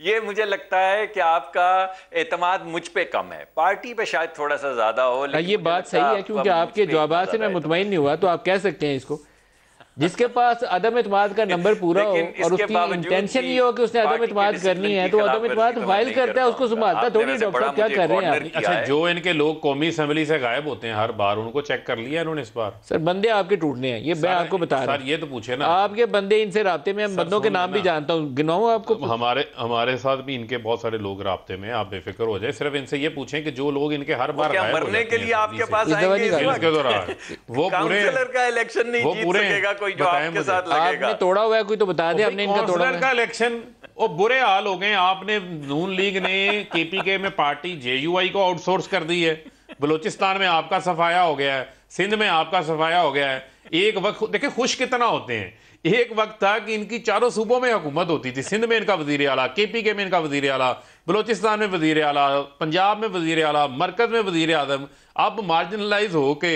ये मुझे लगता है कि आपका एतमाद मुझ पे कम है, पार्टी पे शायद थोड़ा सा ज्यादा हो। लेकिन ये बात सही है, क्योंकि आपके जवाब से मैं मुतमईन नहीं हुआ, तो आप कह सकते हैं इसको। जिसके पास अदम इत्मीनाद का नंबर पूरा हो और उसकी इंटेंशन ये हो कि उसने अदम इत्मीनाद करनी है, तो अदम इत्मीनाद फाइल करता है, उसको संभालता थोड़ी। डॉक्टर साहब क्या कर रहे हैं आप? अच्छा, जो इनके लोग कौमी असेंबली से गायब होते हैं हर बार, उनको चेक कर लिया इन्होंने इस बार? सर बंदे आपके टूटने हैं, ये मैं आपको बता रहा हूं। ये तो पूछे ना, आपके बंदे इनसे राब्ते में, हम बंदों के नाम भी जानता हूँ, गिनाऊं आपको? हमारे साथ भी इनके बहुत सारे लोग राब्ते में, आप बेफिक्र हो जाए। सिर्फ इनसे ये पूछें कि जो लोग इनके हर बार गायब मरने के लिए आपके पास आएंगे इसके दौरान, वो पूरे का इलेक्शन नहीं जीत सकेगा कोई जो आपके साथ लगेगा। आपने तोड़ा हुआ है कोई तो बता दे, हमने इनका तोड़ा का इलेक्शन। वो बुरे हाल हो गए, आपने नून लीग ने केपीके में पार्टी जेयूआई को आउटसोर्स कर दी है, बलूचिस्तान में आपका सफाया हो गया है, सिंध में आपका सफाया हो गया है। एक वक्त देखिए खुश कितना होते हैं, एक वक्त था कि इनकी चारों सूबों में हुकूमत होती थी, सिंध में इनका वजीर आला, केपीके में इनका वजीर आला, बलूचिस्तान में वजीर आला, पंजाब में वजीर आला, मरकज में वजीर आजम। अब मार्जिनलाइज हो के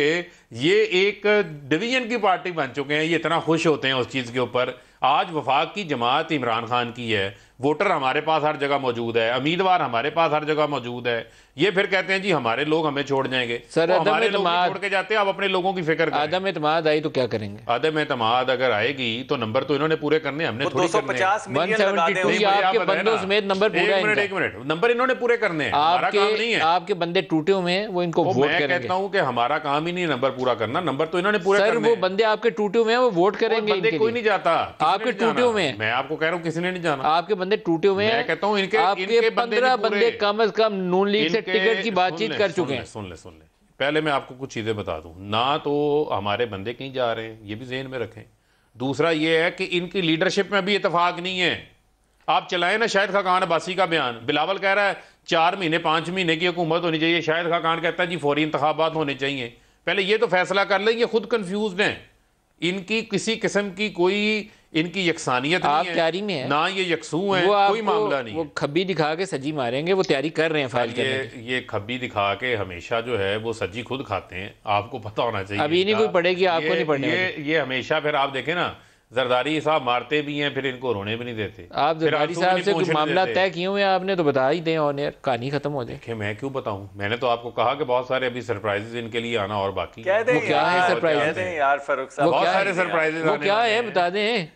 ये एक डिवीजन की पार्टी बन चुके हैं, ये इतना खुश होते हैं उस चीज़ के ऊपर। आज वफाक की जमात इमरान खान की है, वोटर हमारे पास हर जगह मौजूद है, उम्मीदवार हमारे पास हर जगह मौजूद है। ये फिर कहते हैं जी हमारे लोग हमें छोड़ जाएंगे। सर हमारे लोग छोड़ के जाते हैं, आप अपने लोगों की फिक्र करें। अदम इत्मीनाद आई तो क्या करेंगे? अदम इत्मीनाद अगर आएगी तो नंबर तो इन्होंने पूरे करने, हमने थोड़ी 250 मिलियन आपके बंदों समेत नंबर पूरा है। एक मिनट, नंबर इन्होंने पूरे करने हैं, हमारा काम नहीं है। आपके बंदे टूटे हुए हैं, वो इनको वोट करेंगे। मैं कहता हूं कि हमारा काम ही नहीं नंबर पूरा करना, नंबर तो इन्होंने पूरे करने हैं। सर वो बंदे आपके टूटे हुए हैं, वो वोट करेंगे। बंदे कोई नहीं जाता, आपके टूटे हुए हैं। मैं आपको कह रहा हूं किसी ने नहीं जाना, आपके बंदे टूटे हुए हैं। मैं कहता हूं इनके 15 बंदे कम से कम नून लीग से टिकट की बातचीत कर चुके हैं। सुन ले पहले मैं आपको कुछ चीजें बता दूं ना, तो हमारे बंदे कहीं जा रहे हैं, ये भी ज़हन में रखें। दूसरा ये है कि इनकी लीडरशिप में भी इत्तेफाक नहीं है। आप चलाएं ना शाहिद खाकान अब्बासी का बयान, बिलावल कह रहा है 4 महीने 5 महीने की हुकूमत होनी चाहिए, शाहिद खाकान कहता है जी फौरी इंतखाबात होने चाहिए। पहले ये तो फैसला कर लें, ये खुद कंफ्यूज हैं, इनकी किसी किस्म की कोई इनकी यकसानियत नहीं है, तैयारी में है ना, ये यकसू है, कोई मामला नहीं। वो खब्बी दिखा के सजी मारेंगे, वो तैयारी कर रहे हैं फाइल करने की। ये खब्बी दिखा के हमेशा जो है वो सजी खुद खाते हैं, आपको पता होना चाहिए। अभी नहीं कोई पड़ेगी, आपको नहीं पड़ने ये हमेशा फिर आप देखें ना, जरदारी साहब मारते भी हैं, फिर इनको रोने भी नहीं देते। आप जरदारी साहब से कुछ मामला तय किए हुए हैं आपने, तो बता ही दें ऑन एयर, कहानी खत्म हो जाए। मैं क्यों बताऊं, मैंने तो आपको कहा कि बहुत सारे अभी सरप्राइजेस इनके लिए आना और बाकी। वो क्या है सरप्राइज यार फारूक साहब, बहुत सारे सरप्राइजेस, वो क्या है बता दें।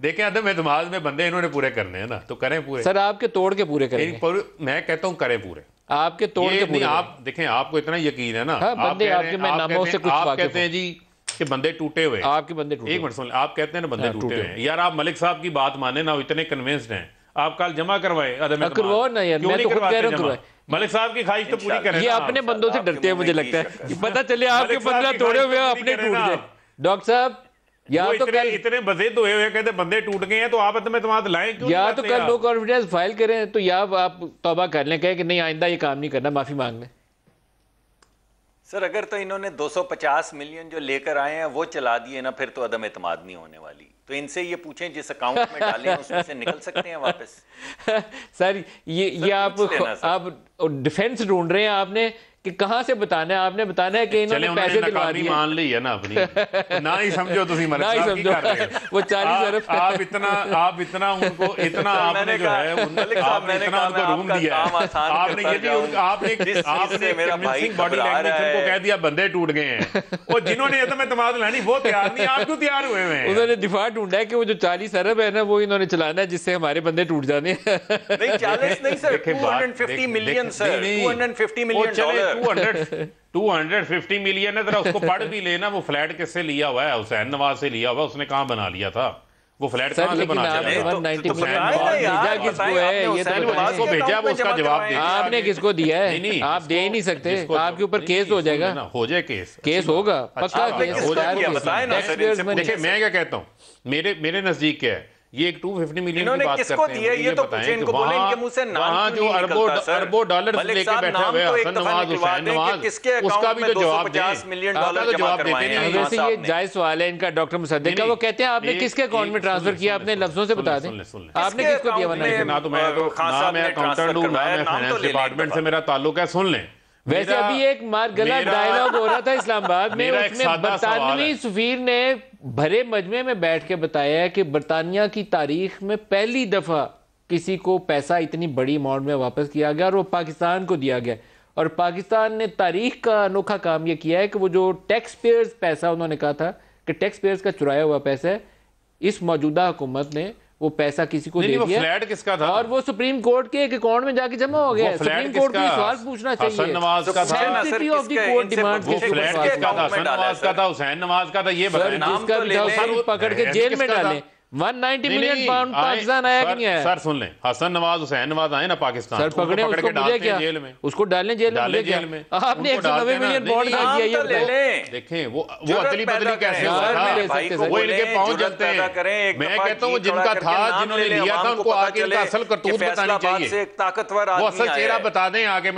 देखें अदम इत्मीनाद में बंदे इन्होंने पूरे करने हैं ना, तो करें पूरे। सर आपके तोड़ के पूरे करेंगे। मैं कहता हूं करें पूरे, आपके तोड़ के पूरे। आप देखें, आपको इतना यकीन है ना, आप कहते हैं जी कि बंदे टूटे हुए, आपके बंदे टूटे। एक मिनट सुन, आप कहते हैं ना बंदे टूटे हुए हैं। यार आप मलिक साहब की बात माने ना, इतने कन्विंस्ड हैं, आप कल जमा करवाए अदम करवाओ ना यार, मैं तो खुद कह रहा हूं मलिक साहब की ख्वाहिश तो पूरी करें। ये अपने बंदों से डरते हैं, मुझे लगता है पता चले आपके 15 तोड़े हुए अपने टूट गए। डॉक्टर साहब या तो कल इतने बज़ेद हुए हुए कहते बंदे टूट गए हैं, तो आप अदम इत्मीनाद लाएं क्यों? या तो कल नो कॉन्फिडेंस फाइल करें, तो या आप तौबा कर लें, कहें कि नहीं आइंदा ये काम नहीं करना, माफी मांग लें। सर अगर तो इन्होंने 250 मिलियन जो लेकर आए हैं वो चला दिए ना, फिर तो अदम इत्मीनाद नहीं होने वाली। तो इनसे ये पूछें जिस अकाउंट में डालें उसमें से निकल सकते हैं वापस। सर ये आप डिफेंस ढूंढ रहे हैं आपने कि कहां से बताना है, आपने बताना है कि इन्होंने पैसे दिलवा दिए। मान ली है ना अपनी, ना ही समझो तुसी ना ही समझो वो 40 अरब आप इतना उनको इतना आपने जो है आपने इतना उनको रूम दिया, आपने ये भी आपने कन्विंसिंग बॉडी लैंग्वेज उनको कह दिया बंदे टूट गए हैं। वो जिन्होंने इतना इत्मीनाद लानी वो तैयार नहीं, आप क्यों तैयार हुए हैं? उन्होंने दिफा ढूंढा है कि वो जो 40 अरब है ना वो इन्होंने चलाना है जिससे हमारे बंदे टूट जाने। नहीं 40 नहीं sir, 250 million sir, 250 million dollar. 250 million है, जरा उसको पढ़ भी लेना, वो फ्लैट किससे लिया हुआ है? हुसैन नवाज से लिया हुआ, उसने कहां बना लिया था? वो फ्लैट सर कहाँ से लेकिन बना आपने दिया? 190 बताएं मिलियन ना बॉन्ड यार, भेजा किसको बताएं, है आपने ये तो हुसैन बताएं। जिसको भेजा वो उसका जवाब दे। आपने किसको दिया है? नहीं, आप दे ही नहीं सकते, जिसको- आपके ऊपर नहीं, केस नहीं, हो जाएगा। सुन लेना, हो जाए केस होगा अच्छा, पक्का आपने केस किसको दायर दिया? होगा। बताएं ना, Taxpayers सर, money। देखिए मैं क्या कहता हूँ, मेरे नजदीक क्या है, ये एक 250 मिलियन की इन्होंने बात किसको करते हैं, दिया? मुझे ये तो बताएं पूछे, कि इनको बोले, इनके मुंह से नाम वहाँ क्यों जो नहीं निकलता, सर? अरबों डॉलर मलिक लेके साहब, बैठे नाम हुए तो एक हसन दफा नवाज, निकलवा हुसैन दें कि नवाज, किसके उसका अकाउंट भी में तो जवाब 250 दें। मिलियन आपका डॉलर तो जमा जवाब देते करवाए नहीं हैं हैं। खान वैसे साहब ये ने। जायज सवाल है इनका डॉक्टर मुसद्दिक का। नहीं, वो कहते हैं आपने एक- किसके अकाउंट में एक- ट्रांसफर किया, अपने लफ्जों से बता दें। सुन ले। आपने किसके किसको दिया? अकाउंट में ना तो मैं खान ना साहब मैं ने अकाउंटेंट ट्रांसफर हूँ, ना करवाया, मैं नाम तो फाइनेंस ले लें डिपार्टमेंट एक से, दफा। मेरा ताल्लुक है, सुन लें। वैसे मेरा- अभी एक मार गला मेरा- डायलॉग हो रहा था इस्लामाबाद में, मेरा एक उसमें सादा सवाल बरतानवी है। सफीर ने भरे मजमे में बैठ के बताया है कि बरतानिया की तारीख में पहली दफा किसी को पैसा इतनी बड़ी अमाउंट में वापस किया गया और वो पाकिस्तान को दिया गया। और पाकिस्तान ने तारीख का अनोखा काम ये किया है कि वो जो टैक्स पेयर्स पैसा, उन्होंने कहा था कि टैक्स पेयर्स का चुराया हुआ पैसा है, इस मौजूदा हुकूमत ने वो पैसा किसी को दे वो दिया फ्लैट किसका था? और वो सुप्रीम कोर्ट के एक अकाउंट में जाके जमा हो गया है। सुप्रीम कोर्ट को ये सवाल पूछना चाहिए। हसन नवाज का था। Sanctity of the court demands वो किसके फ्लैट ऊपर किसका था? अकाउंट में हसन डाला है, नवाज का सर? था, हुसैन नवाज का था, ये सर बताएं। नाम जिसका तो भी ले था लें। उसे पकड़ के ऐसे जेल में किसका था? डालें। 190 नहीं, मिलियन नहीं, पाउंड आए- पाकिस्तान आया कि नहीं आया? सर सुन लें, हसन नवाज, हुसैन नवाज आए ना पाकिस्तान, सर उनको पकड़े पकड़ उसको के मुझे डालते क्या? हैं जेल में, उसको डालने जेल में, डाले मुझे क्या? जेल में। आपने उनको 190 डालते मिलियन ना, बॉन्ड नहीं, का किया, नाम ये तो ले बताएं। लें। देखें वो जुर्रत अदली पैदा बदली कैसे करें, हुआ सर, था, मेरे भाई को वो वो बोलें, इनके पाँव जुर्रत जलते पैदा करें, हैं। एक मैं दफा कहता हूँ जी खड़ा जिनका करके था, नाम जिन्होंने ले लें, लिया था, अवाम को उनको पता आगे इनका चले असल कि करतूत बतानी फैसलाबाद चाहिए। से एक ताकतवर वो आदमी असल आया चेहरा है। बता दें आगे।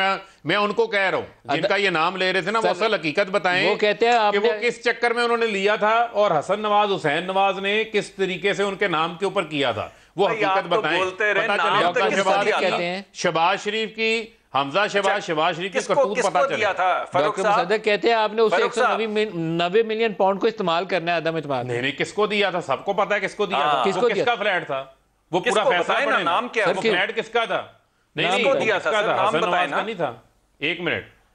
मैं उनको कह रहा हूँ जिनका ये नाम ले रहे थे ना, वो असल हकीकत बताएं। वो कहते हैं कि वो आपने- किस चक्कर में उन्होंने लिया था और हसन नवाज, हुसैन नवाज ने किस तरीके से उनके नाम के ऊपर किया था, वो भाई, हकीकत आप तो बताएं। बोलते रहे, पता नाम चले तो आपका किसको शहबाज दिया था? कहते हैं शहबाज शरीफ की, हमजा शहबाज शरीफ की किसको करतूत पता किसको चले। दिया था? फारूक डॉक्टर साहब, मुसद्दिक कहते हैं आपने उसे फारूक साहब। 190 मिलियन पाउंड को इस्तेमाल करना है अदम इत्मीनान। नहीं, किसको दिया था? सबको पता है किसको दिया था। किसको वो दिया? किसका फ्लैट था? वो पूरा किसको फैसला बताएं ना, पड़े ना। नाम क्या है? वो सर, फ्लैट किसका था? नहीं नाम नहीं, बताएं। वो दिया था, किसका सर, था? नाम हसन बताएं नवाज ना। का नहीं था।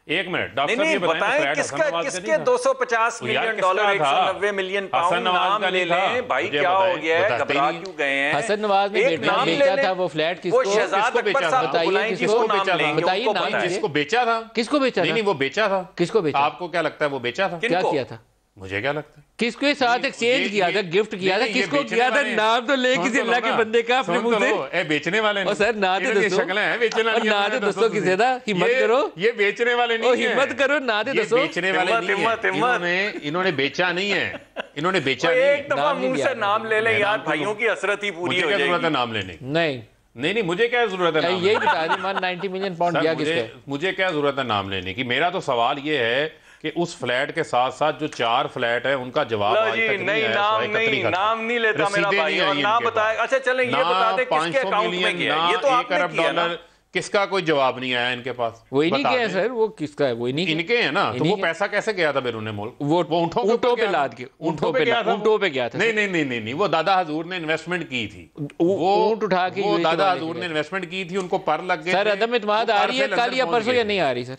एक मिनट डॉक्टर नहीं साहब, नहीं ये बताएं, बताएं फ्लैट हसन किसका, नवाज का किसके नहीं था? 250 तो यार मिलियन किसका डॉलर, था? 190 मिलियन हसन पाउंड नवाज नाम का ले नहीं था। लें भाई, मुझे क्या हो बताएं, गया है, बताते घबरा नहीं। क्यों गए हैं? हसन नवाज ने एक नाम ले बेचा लें। था वो फ्लैट वो किसको? शहजाद किसको अकबर बेचा साहब था? को बुलाएं, बताइए, जिसको किसको नाम बेचा था? लेंगे बताइए, उनको नाम पता है। लीजिए। जिसको बेचा था? किसको बेचा नहीं था? नहीं, वो बेचा था। किसको बेचा? आपको क्या लगता है वो बेचा था? क्या किनको? किया था? मुझे क्या लगता है? किसके साथ एक्सचेंज किया था, गिफ्ट किया था, नहीं, ये किसको बेचने किया था? वाले हैं। नाम तो ले सुन किसी तो लो अल्लाह के ना। बंदे का अपने सुन मुंह तो से। लो, ए बेचने वाले नहीं। और सर, ना दे इनकी दसो। शक्लें हैं बेचने और वाली। ना दे दसो दसो किसे था? हिम्मत ये- करो। ये बेचने वाले नहीं ओ, हैं। हिम्मत करो, ना दे ये दसो। बेचने वाले हिम्मत, नहीं हिम्मत, हैं। हिम्मत। इन्होंने बेचा नहीं है। इन्होंने बेचा कोई नहीं। एक दफा नाम नहीं मुंह लिया से नाम ले लें मैं यार, नाम तो भाइयों लूं। की हसरत ही पूरी मुझे हो क्या जरूरत है जाएगी। नाम लेने की? नहीं, नहीं, मुझे क्या जरूरत है नाम यही लेने की? बता दी 190 मिलियन पाउंड सर, गया किसका? मुझे क्या जरूरत है नाम लेने की? मेरा तो सवाल ये है कि उस फ्लैट के साथ साथ जो 4 फ्लैट है उनका जवाब लो आज जी, तक नहीं, नहीं आया। नाम सिवाय नहीं, कतरी खत। नाम नहीं लेता मेरा रसीदें भाई, नहीं और आई ना इनके बताए। पास। अच्छा चलें, ये ना बता दें किसके 500 अकाउंट में मिलियन, गया है? ना ये तो 1 आपने अरब किया ना। डॉलर, किसका कोई जवाब नहीं आया इनके पास। वही नहीं बता किया दें। सर, वो किसका है? वही नहीं किया। इनके हैं ना, तो इन्हीं वो के। पैसा कैसे गया था बैरून मुल्क? वो ऊँटों के ऊपर ऊँटों पे गया था। लाद के, ऊँटों पे गया था वो। ऊँटों पे गया था नहीं सर। नहीं नहीं नहीं नहीं, वो दादा हजूर ने इन्वेस्टमेंट की थी। ऊँट उठा के वो यूएई दादा वाले हजूर के ने गए। इन्वेस्टमेंट की थी, उनको पर लग गए सर थे। अदम इत्मीनान वो आ पर रही से है कल लंदन या पहुंच परसों गए। या नहीं आ रही सर?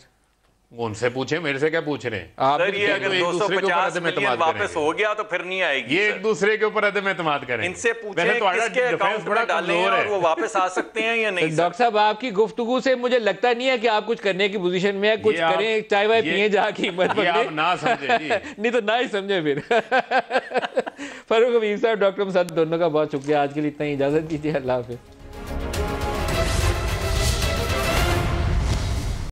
उनसे पूछे, मेरे से क्या पूछ रहे हैं? आप सर ये अगर एक दूसरे के ऊपर 250 अदम मिलियन एतमाद वापस करेंगे। हो गया तो फिर नहीं आएगी ये सर। एक दूसरे के ऊपर अदम एतमाद करें। इनसे पूछें किसके अकाउंट में डालें और वो वापस आ सकते हैं या नहीं सर? डॉक्टर साहब, आपकी गुफ्तगू से मुझे लगता नहीं है कि आप कुछ करने की पोजीशन में है। कुछ ये आप- करें, चाय वाय ये- पिए जाके, हिम्मत ये आप पकड़े। ना समझे जी। नहीं तो ना ही समझे फिर। फारूक हबीब साहब, डॉक्टर मुसद्दिक, दोनों का बहुत शुक्रिया। आज के लिए इतना ही, इजाजत दीजिए। अल्लाह हाफिज।